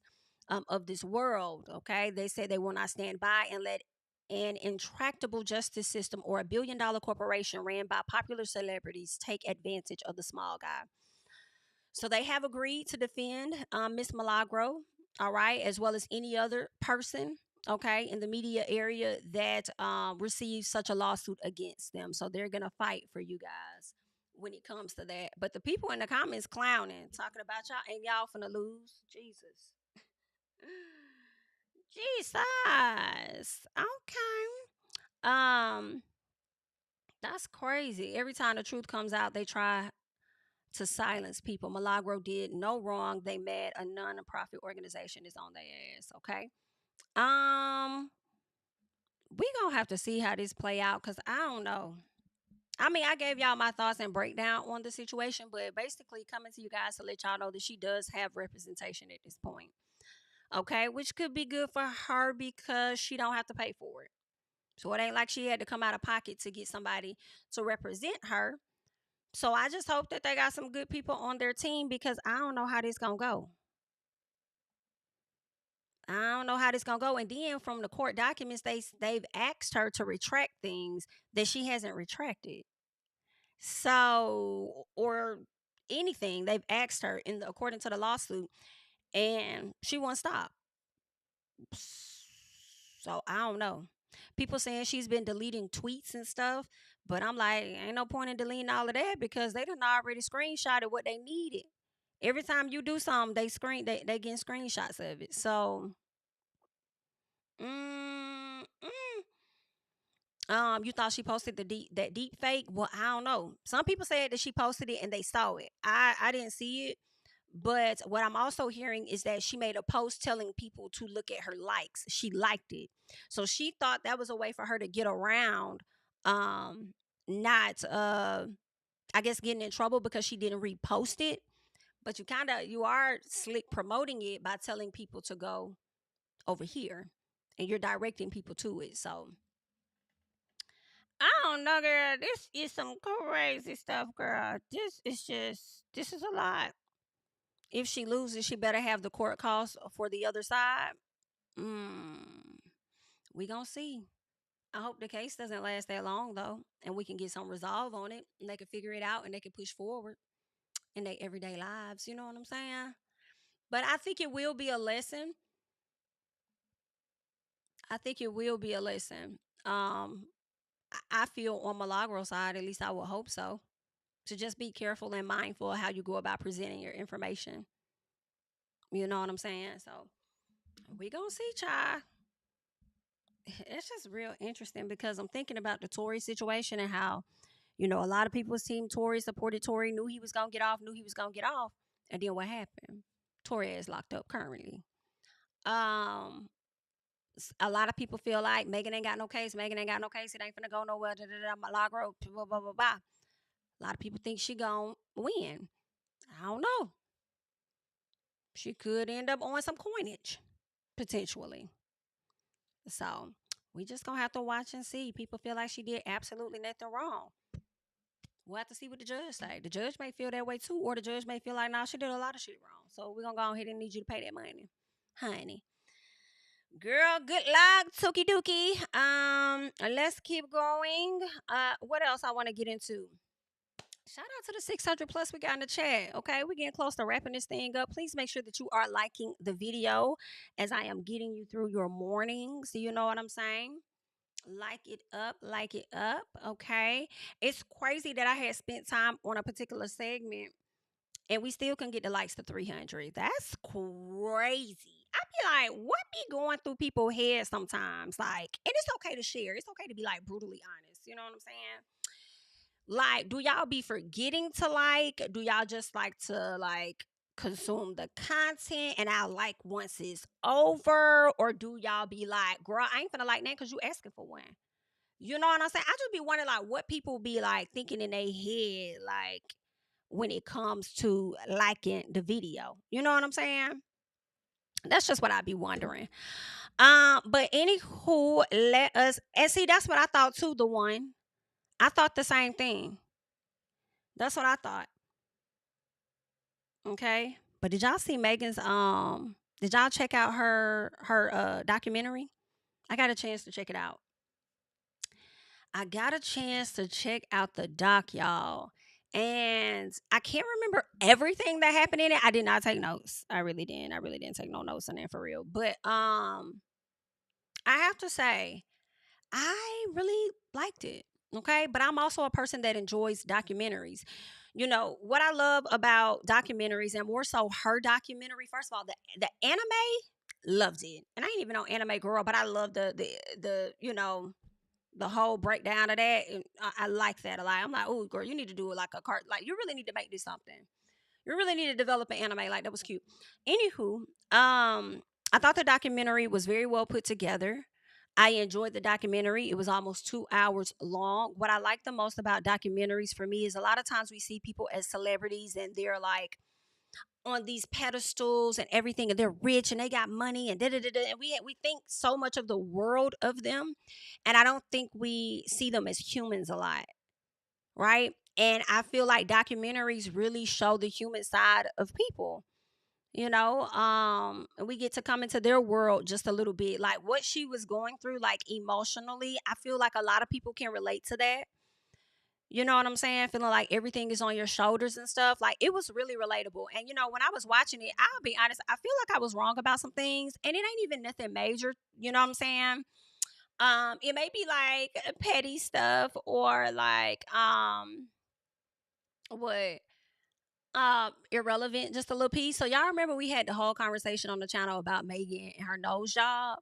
A: of this world. Okay, they say they will not stand by and let an intractable justice system or a billion-dollar corporation ran by popular celebrities take advantage of the small guy. So they have agreed to defend Miss Milagro, all right, as well as any other person, okay, in the media area that receives such a lawsuit against them. So they're gonna fight for you guys when it comes to that. But the people in the comments clowning, talking about y'all ain't y'all finna lose. Jesus. Jesus. Okay. Um, that's crazy. Every time the truth comes out, they try to silence people. Milagro did no wrong. They mad a non-profit organization is on their ass. Okay. Um, we gonna have to see how this play out because I don't know. I mean, I gave y'all my thoughts and breakdown on the situation, but basically coming to you guys to let y'all know that she does have representation at this point. Okay, which could be good for her because she don't have to pay for it. So it ain't like she had to come out of pocket to get somebody to represent her. So I just hope that they got some good people on their team because I don't know how this gonna go. I don't know how this gonna go. And then from the court documents, they've asked her to retract things that she hasn't retracted. So or anything they've asked her according to the lawsuit, and she won't stop. So I don't know. People saying she's been deleting tweets and stuff, but I'm like, ain't no point in deleting all of that because they done already screenshotted what they needed. Every time you do something, they get screenshots of it. So, mm, you thought she posted that deep fake? Well, I don't know. Some people said that she posted it and they saw it. I didn't see it. But what I'm also hearing is that she made a post telling people to look at her likes. She liked it. So she thought that was a way for her to get around not I guess getting in trouble because she didn't repost it. But you are slick promoting it by telling people to go over here and you're directing people to it. So I don't know, girl. This is some crazy stuff, girl. This is a lot. If she loses, she better have the court costs for the other side. Mm, we gonna see. I hope the case doesn't last that long though, and we can get some resolve on it, and they can figure it out, and they can push forward in their everyday lives. You know what I'm saying? But I think it will be a lesson. I think it will be a lesson. I feel on Malagro's side, at least I would hope so, to just be careful and mindful of how you go about presenting your information. You know what I'm saying? So we gonna see, child. It's just real interesting because I'm thinking about the Tory situation and how, a lot of people was team Tory, supported Tory, knew he was gonna get off, and then what happened? Tory is locked up currently. Um, a lot of people feel like Megan ain't got no case. Megan ain't got no case. It ain't finna go nowhere. Da, da, da, Milagro, blah, blah, blah, blah. A lot of people think she gonna win. I don't know. She could end up on some coinage potentially. So we just gonna have to watch and see. People feel like she did absolutely nothing wrong. We'll have to see what the judge say. The judge may feel that way too, or the judge may feel like, nah, she did a lot of shit wrong. So we're gonna go ahead and need you to pay that money, honey. Girl, good luck, Tookie Dookie. Let's keep going. What else I want to get into? Shout out to the 600 plus we got in the chat. Okay, we're getting close to wrapping this thing up. Please make sure that you are liking the video as I am getting you through your mornings. You know what I'm saying? Like it up. Okay, it's crazy that I had spent time on a particular segment and we still can get the likes to 300. That's crazy. I be like, what be going through people's heads sometimes? Like, and it's okay to share. It's okay to be like brutally honest. You know what I'm saying? Like, do y'all be forgetting to like? Do y'all just like to like consume the content and I like once it's over? Or do y'all be like, girl, I ain't finna like that because you asking for one? You know what I'm saying? I just be wondering like what people be like thinking in their head, like when it comes to liking the video. You know what I'm saying? That's just what I be wondering. But anywho, let us and see that's what I thought too, the one. I thought the same thing. That's what I thought. Okay. But did y'all see Megan's Did y'all check out her documentary? I got a chance to check it out. I got a chance to check out the doc, y'all. And I can't remember everything that happened in it. I did not take notes. I really didn't. I really didn't take no notes on that for real. But I have to say, I really liked it. Okay. But I'm also a person that enjoys documentaries. You know, what I love about documentaries and more so her documentary, first of all, the anime, loved it. And I ain't even no anime girl, but I love the the whole breakdown of that. And I like that a lot. I'm like, oh girl, you need to do it like a cart. Like you really need to make this something. You really need to develop an anime. Like that was cute. Anywho, I thought the documentary was very well put together. I enjoyed the documentary. It was almost 2 hours long. What I like the most about documentaries for me is a lot of times we see people as celebrities and they're like on these pedestals and everything, and they're rich and they got money and da da da da. And we think so much of the world of them, and I don't think we see them as humans a lot, right? And I feel like documentaries really show the human side of people. And we get to come into their world just a little bit, like what she was going through, like emotionally. I feel like a lot of people can relate to that. You know what I'm saying? Feeling like everything is on your shoulders and stuff. Like it was really relatable. And when I was watching it, I'll be honest, I feel like I was wrong about some things, and it ain't even nothing major. You know what I'm saying? It may be like petty stuff or like what irrelevant, just a little piece. So y'all remember we had the whole conversation on the channel about Megan and her nose job.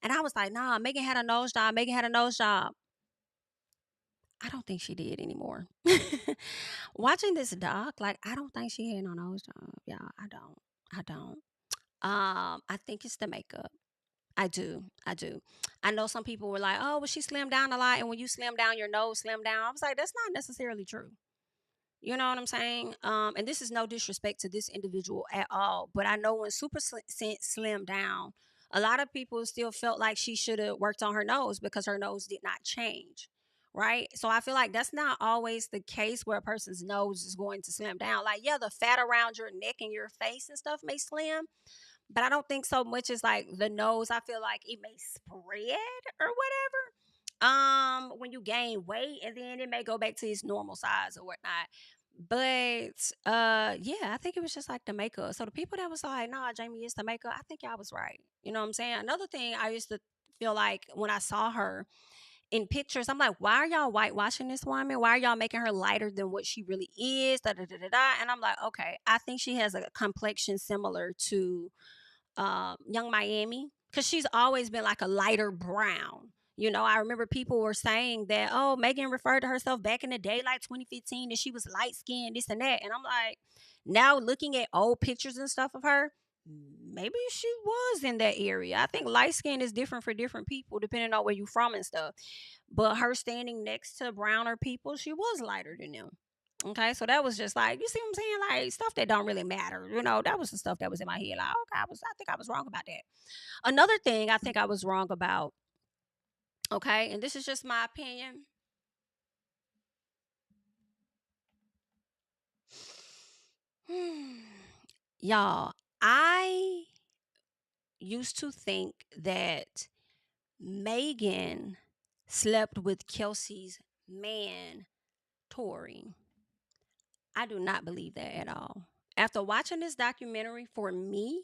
A: And I was like, nah, Megan had a nose job. Megan had a nose job. I don't think she did anymore. Watching this doc, like I don't think she had no nose job. Yeah, I don't. I don't. I think it's the makeup. I do. I do. I know some people were like, "Oh, well, she slimmed down a lot, and when you slim down, your nose slim down." I was like, "That's not necessarily true." You know what I'm saying? And this is no disrespect to this individual at all, but I know when slimmed down, a lot of people still felt like she should have worked on her nose because her nose did not change. Right. So I feel like that's not always the case where a person's nose is going to slim down. Like, yeah, the fat around your neck and your face and stuff may slim, but I don't think so much as like the nose. I feel like it may spread or whatever. When you gain weight, and then it may go back to its normal size or whatnot. But yeah, I think it was just like the makeup. So the people that was like, nah, Jamie, it's the makeup, I think y'all was right. You know what I'm saying? Another thing I used to feel like when I saw her in pictures, I'm like, why are y'all whitewashing this woman? Why are y'all making her lighter than what she really is? Da, da, da, da, da. And I'm like, okay, I think she has a complexion similar to Young Miami, because she's always been like a lighter brown. I remember people were saying that, oh, Megan referred to herself back in the day, like 2015, that she was light skinned, this and that. And I'm like, now looking at old pictures and stuff of her, maybe she was in that area. I think light skin is different for different people, depending on where you're from and stuff. But her standing next to browner people, she was lighter than them. Okay, so that was just like, you see what I'm saying? Like stuff that don't really matter. That was the stuff that was in my head. Like, okay, I think I was wrong about that. Another thing I think I was wrong about, okay, and this is just my opinion. Y'all, I used to think that Megan slept with Kelsey's man, Tori. I do not believe that at all. After watching this documentary, for me,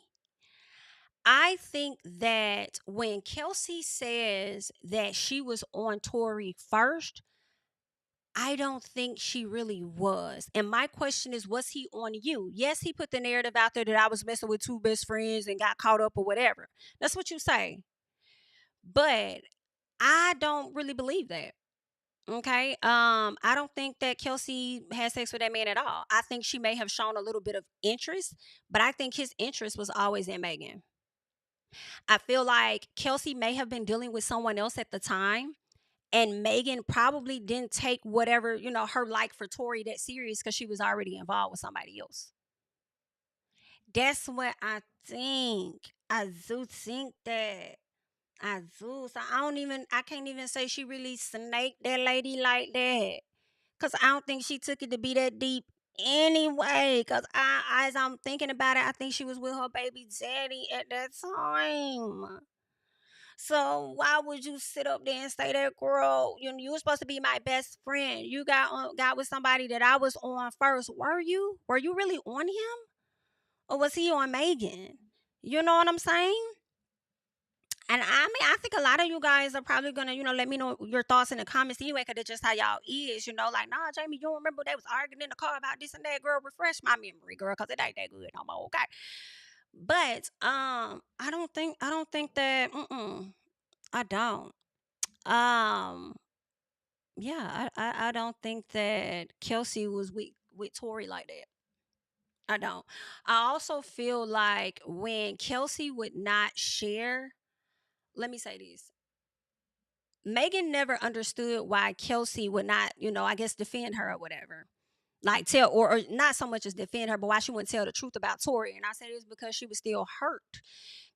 A: I think that when Kelsey says that she was on Tori first, I don't think she really was. And my question is, was he on you? Yes, he put the narrative out there that I was messing with two best friends and got caught up or whatever. That's what you say. But I don't really believe that. Okay. I don't think that Kelsey had sex with that man at all. I think she may have shown a little bit of interest, but I think his interest was always in Megan. I feel like Kelsey may have been dealing with someone else at the time. And Megan probably didn't take whatever, her like for Tori that serious because she was already involved with somebody else. That's what I think. I do think that. I do. So I can't even say she really snaked that lady like that. Because I don't think she took it to be that deep. Anyway, because as I'm thinking about it, I think she was with her baby daddy at that time. So why would you sit up there and say that, girl? You were supposed to be my best friend. You got with somebody that I was on first. Were you? Were you really on him, or was he on Megan? You know what I'm saying? And I mean, I think a lot of you guys are probably gonna, let me know your thoughts in the comments anyway, because it's just how y'all is, like, nah, Jamie, you don't remember they was arguing in the car about this and that, girl. Refresh my memory, girl, because it ain't that good no more, okay? But I don't think that. I don't. Um, yeah, I don't think that Kelsey was with Tori like that. I don't. I also feel like when Kelsey would not share, let me say this. Megan never understood why Kelsey would not, I guess defend her or whatever. Like tell or not so much as defend her, but why she wouldn't tell the truth about Tori. And I said it was because she was still hurt.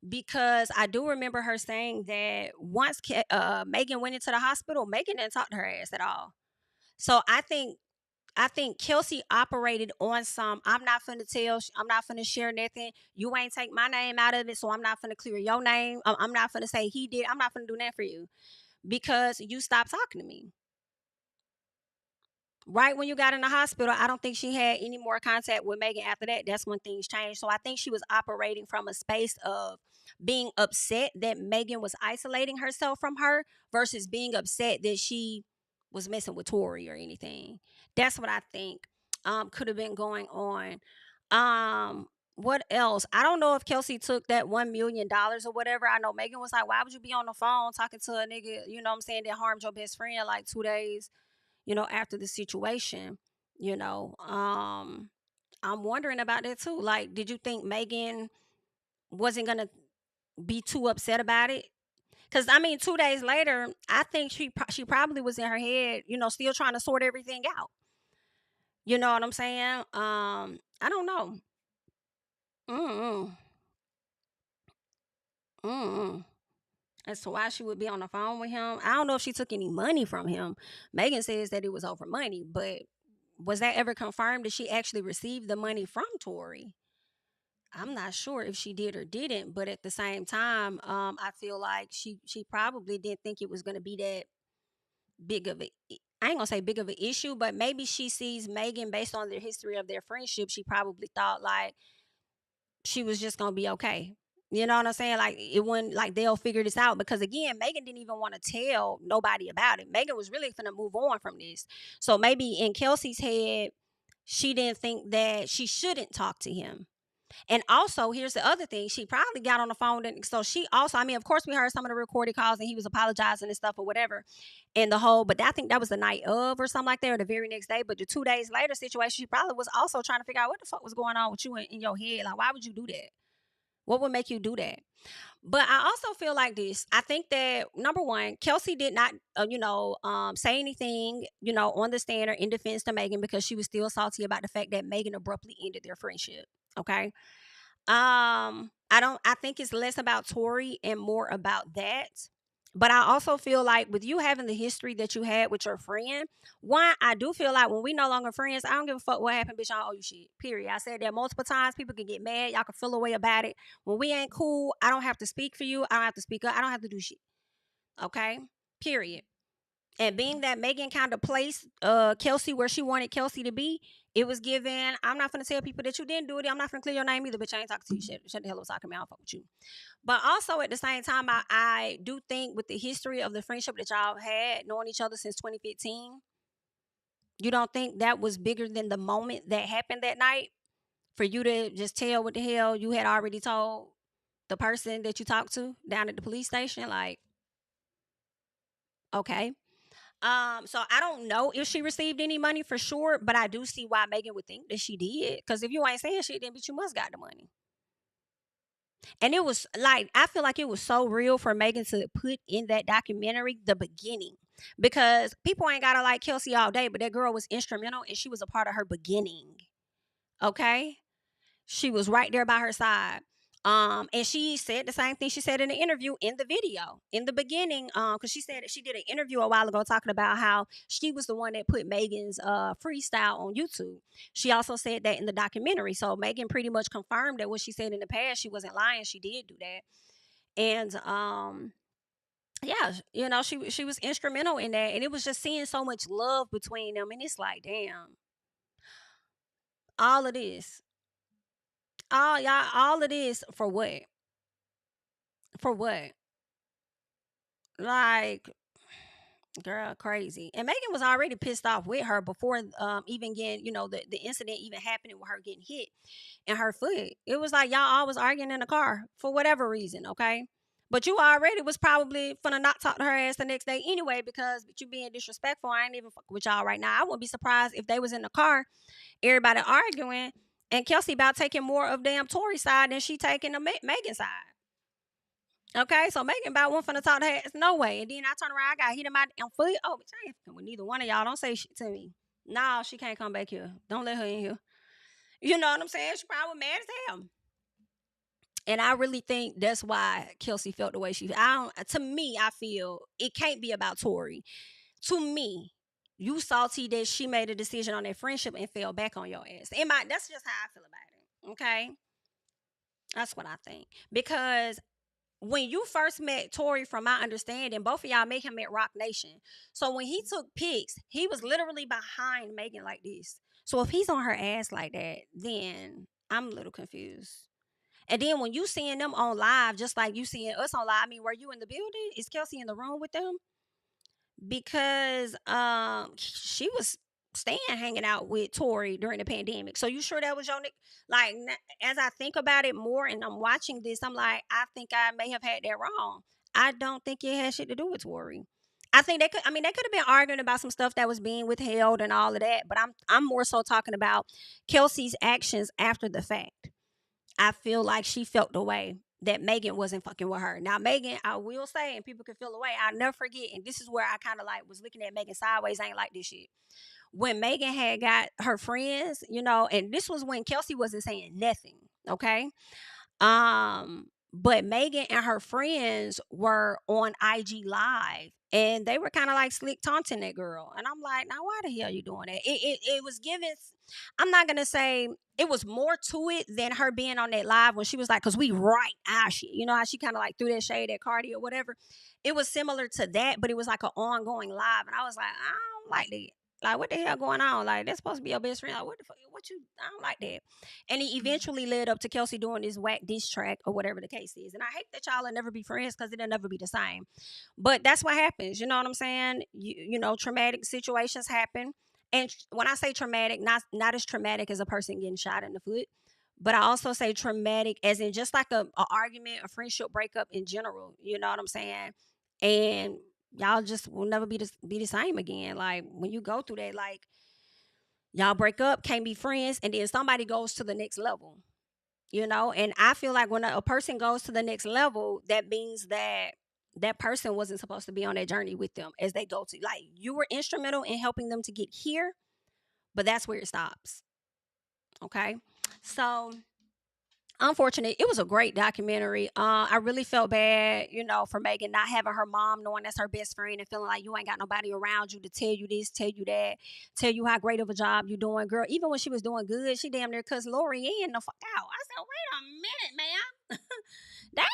A: Because I do remember her saying that once Megan went into the hospital, Megan didn't talk to her ass at all. So I think Kelsey operated on some. I'm not finna tell. I'm not finna share nothing. You ain't take my name out of it, so I'm not finna clear your name. I'm not finna say he did. I'm not finna do that for you because you stopped talking to me. Right when you got in the hospital, I don't think she had any more contact with Megan after that. That's when things changed. So I think she was operating from a space of being upset that Megan was isolating herself from her versus being upset that she was messing with Tori or anything. That's what I think could have been going on. What else? I don't know if Kelsey took that $1 million or whatever. I know Megan was like, why would you be on the phone talking to a nigga, you know what I'm saying, that harmed your best friend like 2 days after the situation, you know. I'm wondering about that too. Like, did you think Megan wasn't gonna be too upset about it? Because I mean, 2 days later, I think she probably was in her head, still trying to sort everything out. You know what I'm saying? I don't know. Mm mm. As to why she would be on the phone with him, I don't know if she took any money from him. Megan says that it was over money, but was that ever confirmed that she actually received the money from Tori? I'm not sure if she did or didn't, but at the same time, I feel like she probably didn't think it was going to be that big of a. I ain't gonna say big of an issue, but maybe she sees Megan based on the history of their friendship. She probably thought like she was just gonna be okay. You know what I'm saying? Like it wouldn't like they'll figure this out because again, Megan didn't even want to tell nobody about it. Megan was really gonna move on from this. So maybe in Kelsey's head, she didn't think that she shouldn't talk to him. And also, here's the other thing. She probably got on the phone. And so she also, I mean, of course, we heard some of the recorded calls and he was apologizing and stuff or whatever. And the whole, but I think that was the night of or something like that, or the very next day. But the 2 days later situation, she probably was also trying to figure out what the fuck was going on with you in your head. Like, why would you do that? What would make you do that? But I also feel like this. I think that number one, Kelsey did not, say anything, on the stand or in defense to Megan because she was still salty about the fact that Megan abruptly ended their friendship. Okay. I think it's less about Tori and more about that. But I also feel like with you having the history that you had with your friend, one, I do feel like when we no longer friends, I don't give a fuck what happened, bitch. I don't owe you shit. Period. I said that multiple times. People can get mad. Y'all can feel a way about it. When we ain't cool, I don't have to speak for you. I don't have to speak up. I don't have to do shit. Okay? Period. And being that Megan kind of placed Kelsey where she wanted Kelsey to be, it was given. I'm not gonna tell people that you didn't do it. I'm not gonna clear your name either, bitch. I ain't talking to you. Shut the hell up talking to me. I don't fuck with you. But also at the same time, I do think with the history of the friendship that y'all had, knowing each other since 2015, you don't think that was bigger than the moment that happened that night? For you to just tell what the hell you had already told the person that you talked to down at the police station? Like, okay. So I don't know if she received any money for sure, but I do see why Megan would think that she did. Because if you ain't saying shit, then bitch, you must got the money. And it was like I feel like it was so real for Megan to put in that documentary the beginning. Because people ain't gotta like Kelsey all day, but that girl was instrumental and she was a part of her beginning. Okay? She was right there by her side. And she said the same thing she said in the interview in the video in the beginning. Because she said that she did an interview a while ago talking about how she was the one that put Megan's freestyle on YouTube. She also said that in the documentary. So Megan pretty much confirmed that what she said in the past, she wasn't lying. She did do that. And yeah, she was instrumental in that. And it was just seeing so much love between them. And it's like, damn, all of this. All of this for what? For what? Like, girl, crazy. And Megan was already pissed off with her before even getting, the incident even happening with her getting hit in her foot. It was like y'all always arguing in the car for whatever reason, okay? But you already was probably finna not talk to her ass the next day anyway, because but you being disrespectful. I ain't even fucking with y'all right now. I wouldn't be surprised if they was in the car, everybody arguing, and Kelsey about taking more of damn Tory's side than she taking the Megan side. Okay, so Megan about one finna talk to her. No way. And then I turn around, I got hit in my damn foot. Oh, bitch, I ain't fucking with neither one of y'all. Don't say shit to me. No, she can't come back here. Don't let her in here. You know what I'm saying? She probably mad as hell. And I really think that's why Kelsey felt the way she. To me, I feel it can't be about Tory. To me, you salty that she made a decision on that friendship and fell back on your ass. That's just how I feel about it. Okay, that's what I think. Because when you first met Tory, from my understanding, both of y'all met him at Rock Nation. So when he took pics, he was literally behind Megan like this. So if he's on her ass like that, then I'm a little confused. And then when you seeing them on live, just like you seeing us on live, I mean, were you in the building? Is Kelsey in the room with them? Because she was staying hanging out with Tory during the pandemic. So you sure that was your like? As I think about it more, and I'm watching this, I'm like, I think I may have had that wrong. I don't think it had shit to do with Tory. I think they could. I mean, they could have been arguing about some stuff that was being withheld and all of that. But I'm more so talking about Kelsey's actions after the fact. I feel like she felt the way that Megan wasn't fucking with her. Now, Megan, I will say, and people can feel the way, I'll never forget, and this is where I kind of like was looking at Megan sideways. I ain't like this shit. When Megan had got her friends, and this was when Kelsey wasn't saying nothing, okay? But Megan and her friends were on IG Live, and they were kind of like slick taunting that girl. And I'm like, now why the hell are you doing that? It was given. I'm not gonna say it was more to it than her being on that live when she was like, "Cause we right our shit." You know how she kind of like threw that shade at Cardi or whatever. It was similar to that, but it was like an ongoing live, and I was like, I don't like that. Like, what the hell going on? Like, that's supposed to be your best friend. Like, what the fuck? I don't like that. And it eventually led up to Kelsey doing this whack diss track or whatever the case is. And I hate that y'all will never be friends because it'll never be the same. But that's what happens. You know what I'm saying? Traumatic situations happen. And when I say traumatic, not as traumatic as a person getting shot in the foot, but I also say traumatic as in just like a argument, a friendship breakup in general. You know what I'm saying? And y'all just will never be the same again. Like when you go through that, like y'all break up, can't be friends, and then somebody goes to the next level. And I feel like when a person goes to the next level, that means that person wasn't supposed to be on that journey with them as they go to. Like you were instrumental in helping them to get here, but that's where it stops. Okay, so unfortunate. It was a great documentary. I really felt bad, for Megan not having her mom, knowing that's her best friend, and feeling like you ain't got nobody around you to tell you this, tell you that, tell you how great of a job you doing, girl. Even when she was doing good, she damn near cussed Lorianne the fuck out. I said, wait a minute, man. That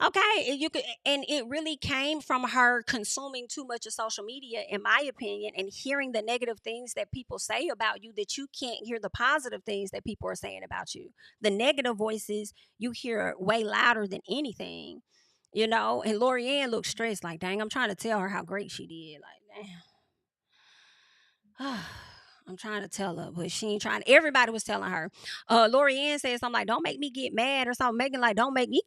A: Okay, and it really came from her consuming too much of social media, in my opinion, and hearing the negative things that people say about you, that you can't hear the positive things that people are saying about you. The negative voices you hear way louder than anything, And Lorianne looked stressed, like, dang, I'm trying to tell her how great she did, like, damn. I'm trying to tell her, but she ain't trying. Everybody was telling her. Lorianne said something like, "Don't make me get mad," or something. Megan like, "Don't make me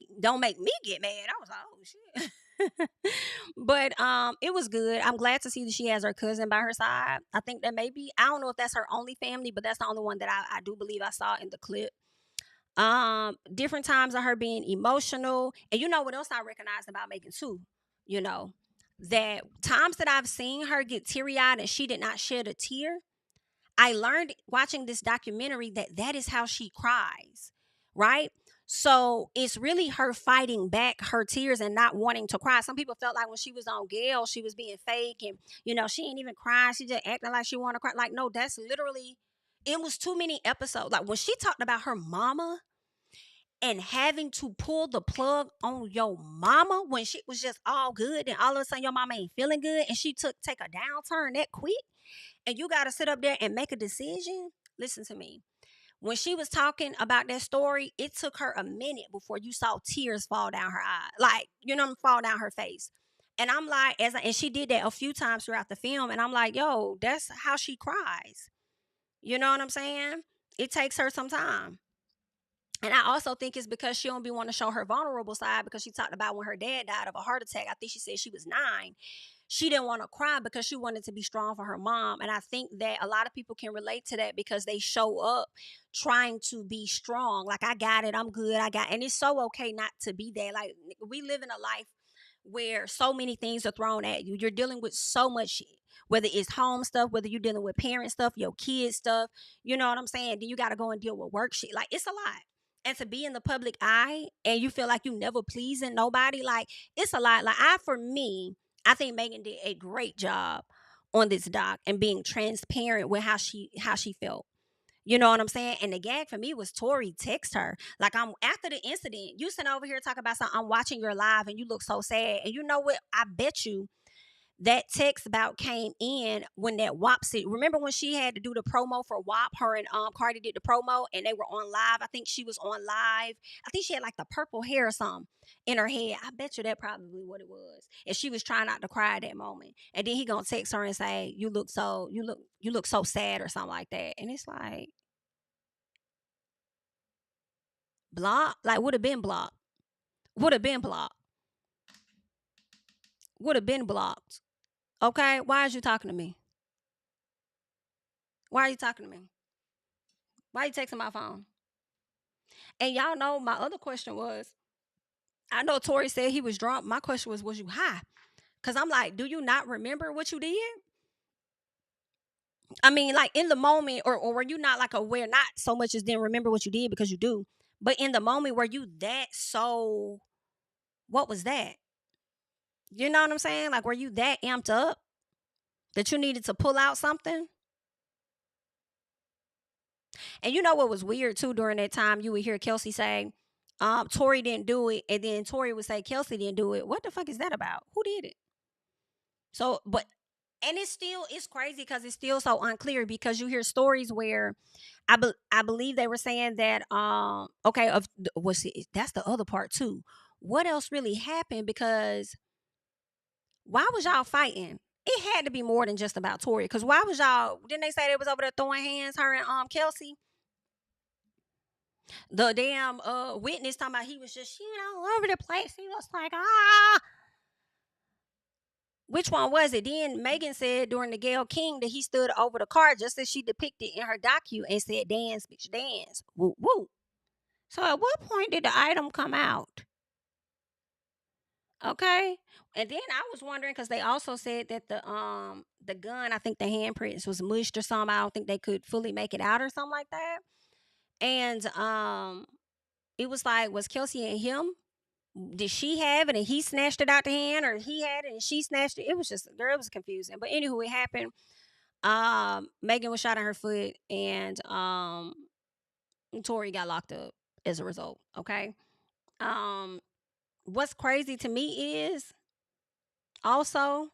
A: get mad." I was like, "Oh shit." But it was good. I'm glad to see that she has her cousin by her side. I think that maybe, I don't know if that's her only family, but that's the only one that I do believe I saw in the clip. Different times of her being emotional, and you know what else I recognized about Megan too. That times that I've seen her get teary eyed and she did not shed a tear. I learned watching this documentary that is how she cries, right? So it's really her fighting back her tears and not wanting to cry. Some people felt like when she was on Gail, she was being fake and, she ain't even crying. She just acting like she want to cry. Like, no, that's literally, it was too many episodes. Like when she talked about her mama and having to pull the plug on your mama when she was just all good and all of a sudden your mama ain't feeling good and she take a downturn that quick and you got to sit up there and make a decision. Listen to me. When she was talking about that story, it took her a minute before you saw tears fall down her eye, like, fall down her face. And I'm like, and she did that a few times throughout the film. And I'm like, yo, that's how she cries. You know what I'm saying? It takes her some time. And I also think it's because she don't be want to show her vulnerable side, because she talked about when her dad died of a heart attack. I think she said she was 9. She didn't want to cry because she wanted to be strong for her mom. And I think that a lot of people can relate to that because they show up trying to be strong. Like, I got it. I'm good. And it's so okay not to be that. Like, we live in a life where so many things are thrown at you. You're dealing with so much shit, whether it's home stuff, whether you're dealing with parent stuff, your kids stuff. You know what I'm saying? Then you got to go and deal with work shit. Like, it's a lot. And to be in the public eye and you feel like you never pleasing nobody, like, it's a lot. Like, for me, I think Megan did a great job on this doc and being transparent with how she felt. You know what I'm saying? And the gag for me was Tori text her. Like, I'm after the incident, you sitting over here talking about something, I'm watching your live and you look so sad. And you know what? I bet you that text about came in when that WAP remember when she had to do the promo for WAP? Her and Cardi did the promo and they were on live. I think she was on live. I think she had like the purple hair or something in her head. I bet you that probably what it was. And she was trying not to cry at that moment. And then he gonna text her and say, you look so sad or something like that. And it's like, block? Like, would have been blocked. Would have been blocked. Would have been blocked. Okay, why is you talking to me? Why are you talking to me? Why are you texting my phone? And y'all know my other question was, I know Tori said he was drunk. My question was you high? Because I'm like, do you not remember what you did? I mean, like in the moment, or were you not like aware, not so much as didn't remember what you did, because you do, but in the moment, were you that so, what was that? You know what I'm saying? Like, were you that amped up that you needed to pull out something? And you know what was weird too during that time? You would hear Kelsey say, Tori didn't do it. And then Tori would say, Kelsey didn't do it. What the fuck is that about? Who did it? So, and it's crazy because it's still so unclear, because you hear stories where I believe they were saying that, okay, that's the other part too. What else really happened? Because why was y'all fighting? It had to be more than just about Tori. Because why was y'all, didn't they say they was over there throwing hands, her and Kelsey? The damn witness talking about he was just all over the place. He was like, ah. Which one was it? Then Megan said during the Gayle King that he stood over the car just as she depicted in her docu and said, dance, bitch, dance. Woo, woo. So at what point did the item come out? Okay. And then I was wondering, because they also said that the gun, I think the handprints was mushed or something. I don't think they could fully make it out or something like that. And it was like, was Kelsey and him? Did she have it and he snatched it out the hand, or he had it and she snatched it? It was just, girl, it was confusing. But anywho, it happened. Megan was shot in her foot, and Tori got locked up as a result. Okay. What's crazy to me is also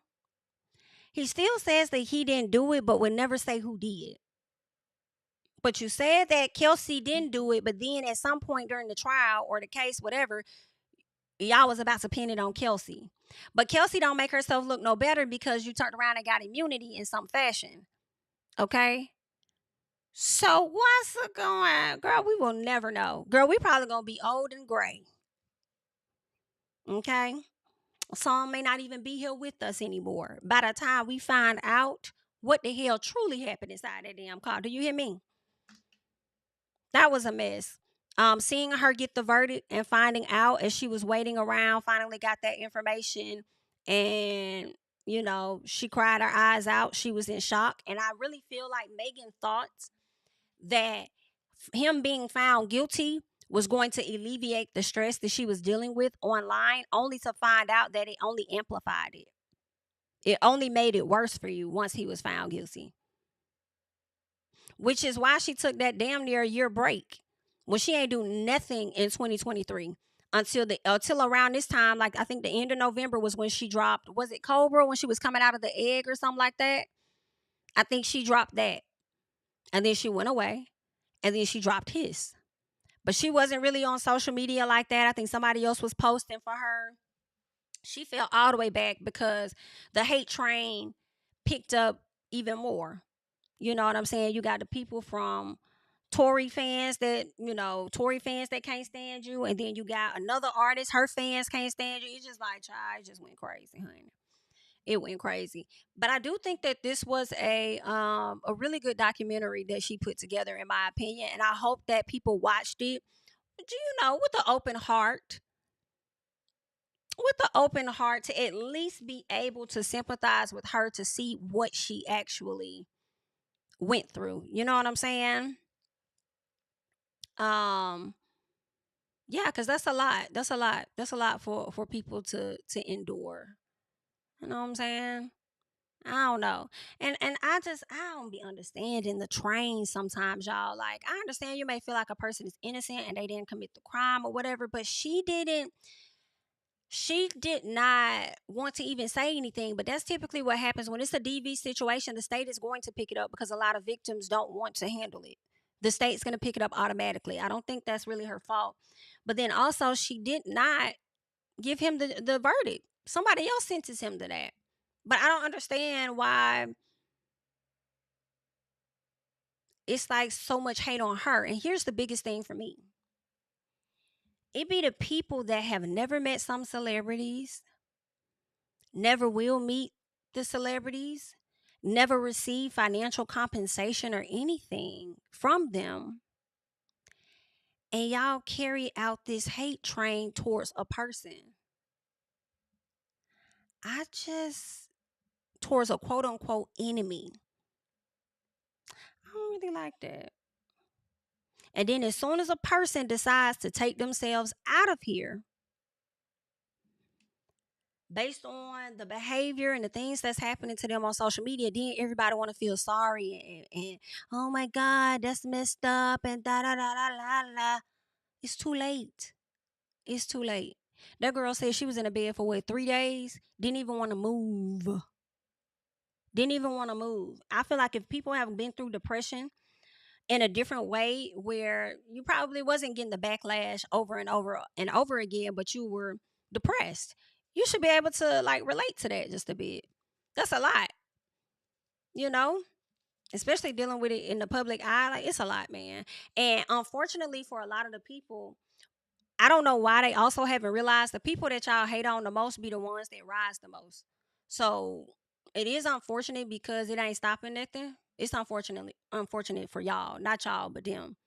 A: he still says that he didn't do it, but would never say who did. But you said that Kelsey didn't do it, but then at some point during the trial or the case, whatever, y'all was about to pin it on Kelsey. But Kelsey don't make herself look no better because you turned around and got immunity in some fashion. Okay? So what's going? Girl, we will never know. Girl, we probably going to be old and gray. Okay? Some may not even be here with us anymore. By the time we find out what the hell truly happened inside that damn car. Do you hear me? That was a mess. Seeing her get the verdict and finding out as she was waiting around, finally got that information, and she cried her eyes out. She was in shock, and I really feel like Megan thought that him being found guilty was going to alleviate the stress that she was dealing with online, only to find out that it only amplified it. It only made it worse for you once he was found guilty. Which is why she took that damn near year break. When she ain't do nothing in 2023 until around this time, like I think the end of November was when she dropped, was it Cobra, when she was coming out of the egg or something like that? I think she dropped that. And then she went away. And then she dropped his. But she wasn't really on social media like that. I think somebody else was posting for her. She fell all the way back because the hate train picked up even more. You know what I'm saying? You got the people from Tory fans that can't stand you. And then you got another artist, her fans can't stand you. It's just like, child, it just went crazy, honey. It went crazy. But I do think that this was a really good documentary that she put together, in my opinion. And I hope that people watched it, with an open heart. With an open heart, to at least be able to sympathize with her, to see what she actually went through. You know what I'm saying? Yeah, because that's a lot. That's a lot. That's a lot for people to endure. You know what I'm saying? I don't know. And I don't be understanding the train sometimes, y'all. Like, I understand you may feel like a person is innocent and they didn't commit the crime or whatever, but she did not want to even say anything. But that's typically what happens when it's a DV situation. The state is going to pick it up because a lot of victims don't want to handle it. The state's going to pick it up automatically. I don't think that's really her fault. But then also, she did not give him the verdict. Somebody else sentenced him to that. But I don't understand why it's like so much hate on her. And here's the biggest thing for me. It be the people that have never met some celebrities, never will meet the celebrities, never receive financial compensation or anything from them. And y'all carry out this hate train towards a person. Towards a quote unquote enemy. I don't really like that. And then as soon as a person decides to take themselves out of here, based on the behavior and the things that's happening to them on social media, then everybody want to feel sorry and oh my God, that's messed up and da da da da la la. It's too late. It's too late. That girl said she was in a bed for 3 days, didn't even want to move. Didn't even want to move. I feel like if people have been through depression in a different way, where you probably wasn't getting the backlash over and over and over again, but you were depressed, you should be able to like relate to that just a bit. That's a lot, you know, especially dealing with it in the public eye. Like, it's a lot, man. And unfortunately for a lot of the people, I don't know why they also haven't realized the people that y'all hate on the most be the ones that rise the most. So it is unfortunate because it ain't stopping nothing. It's unfortunate for y'all, not y'all, but them.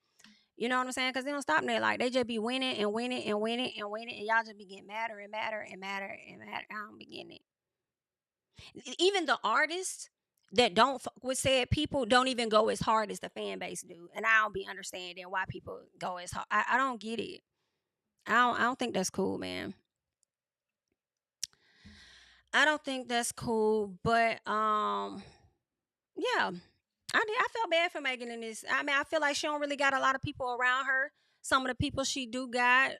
A: You know what I'm saying? Because they don't stop there. Like, they just be winning and winning and winning and winning, and y'all just be getting madder and madder and madder and madder. I don't be getting it. Even the artists that don't fuck with said people don't even go as hard as the fan base do, and I don't be understanding why people go as hard. I don't get it. I don't think that's cool, man. I don't think that's cool, but yeah. I felt bad for Megan in this. I mean, I feel like she don't really got a lot of people around her. Some of the people she do got,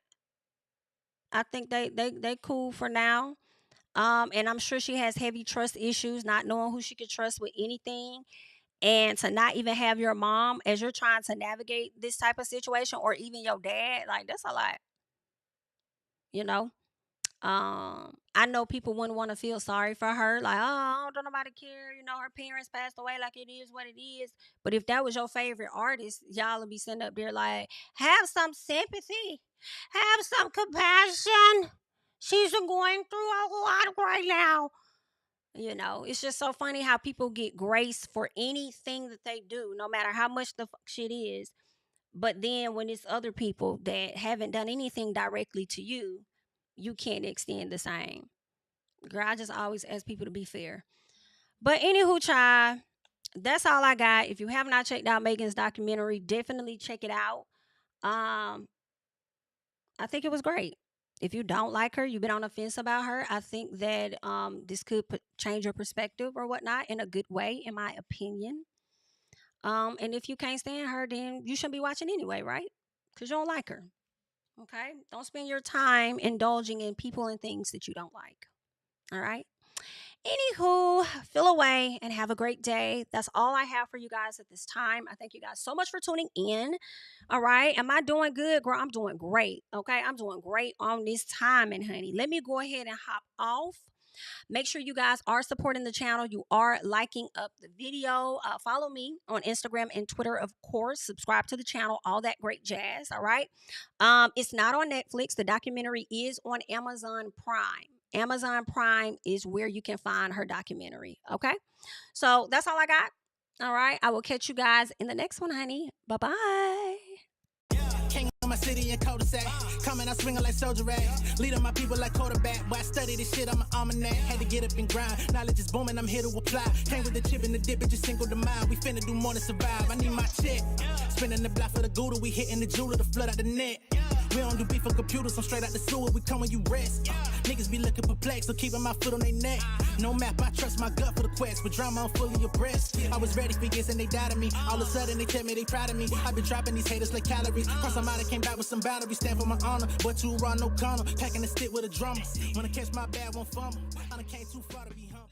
A: I think they cool for now. And I'm sure she has heavy trust issues, not knowing who she could trust with anything. And to not even have your mom as you're trying to navigate this type of situation, or even your dad, like, that's a lot, you know? I know people wouldn't want to feel sorry for her, like, oh, don't nobody care, her parents passed away, like, it is what it is. But if that was your favorite artist, y'all would be sitting up there like, have some sympathy, have some compassion. She's going through a lot right now. It's just so funny how people get grace for anything that they do, no matter how much the fuck shit is. But then when it's other people that haven't done anything directly to you, you can't extend the same. Girl, I just always ask people to be fair. But anywho, child, that's all I got. If you have not checked out Megan's documentary, definitely check it out. I think it was great. If you don't like her, you've been on the fence about her, I think that this could change your perspective or whatnot in a good way, in my opinion. And if you can't stand her, then you shouldn't be watching anyway, right? Because you don't like her. Okay? Don't spend your time indulging in people and things that you don't like. All right? Anywho, feel away and have a great day. That's all I have for you guys at this time. I thank you guys so much for tuning in. All right. Am I doing good, girl? I'm doing great. Okay. I'm doing great on this timing, honey. Let me go ahead and hop off. Make sure you guys are supporting the channel. You are liking up the video. Follow me on Instagram and Twitter, of course. Subscribe to the channel, all that great jazz. All right. It's not on Netflix. The documentary is on Amazon Prime. Amazon Prime is where you can find her documentary. Okay. So that's all I got. All right. I will catch you guys in the next one, honey. Bye bye.
D: King of my city and cul-de-sac. Coming out swinging like soldier rag. Leading my people like quarterback. Boy, I study this shit, I'm an almanac. Had to get up and grind. Knowledge is booming, I'm here to apply. Came with the chip and the dip, it just single the mind. We finna do more than survive. I need my check. Spinning the block for the Gouda. We hitting the jeweler, the flood out the net. We don't do beef for computers, I'm straight out the sewer. We come when you rest. Niggas be looking perplexed, so keeping my foot on their neck. No map, I trust my gut for the quest. With drama, I'm fully abreast. I was ready for years and they doubted me. All of a sudden, they tell me they proud of me. I've been dropping these haters like calories. Cross them out, I came back with some boundaries. Stand for my honor, but too raw, no corner. Packing the stick with a drummer. When I catch my bad, won't fumble. I done came too far to be humble.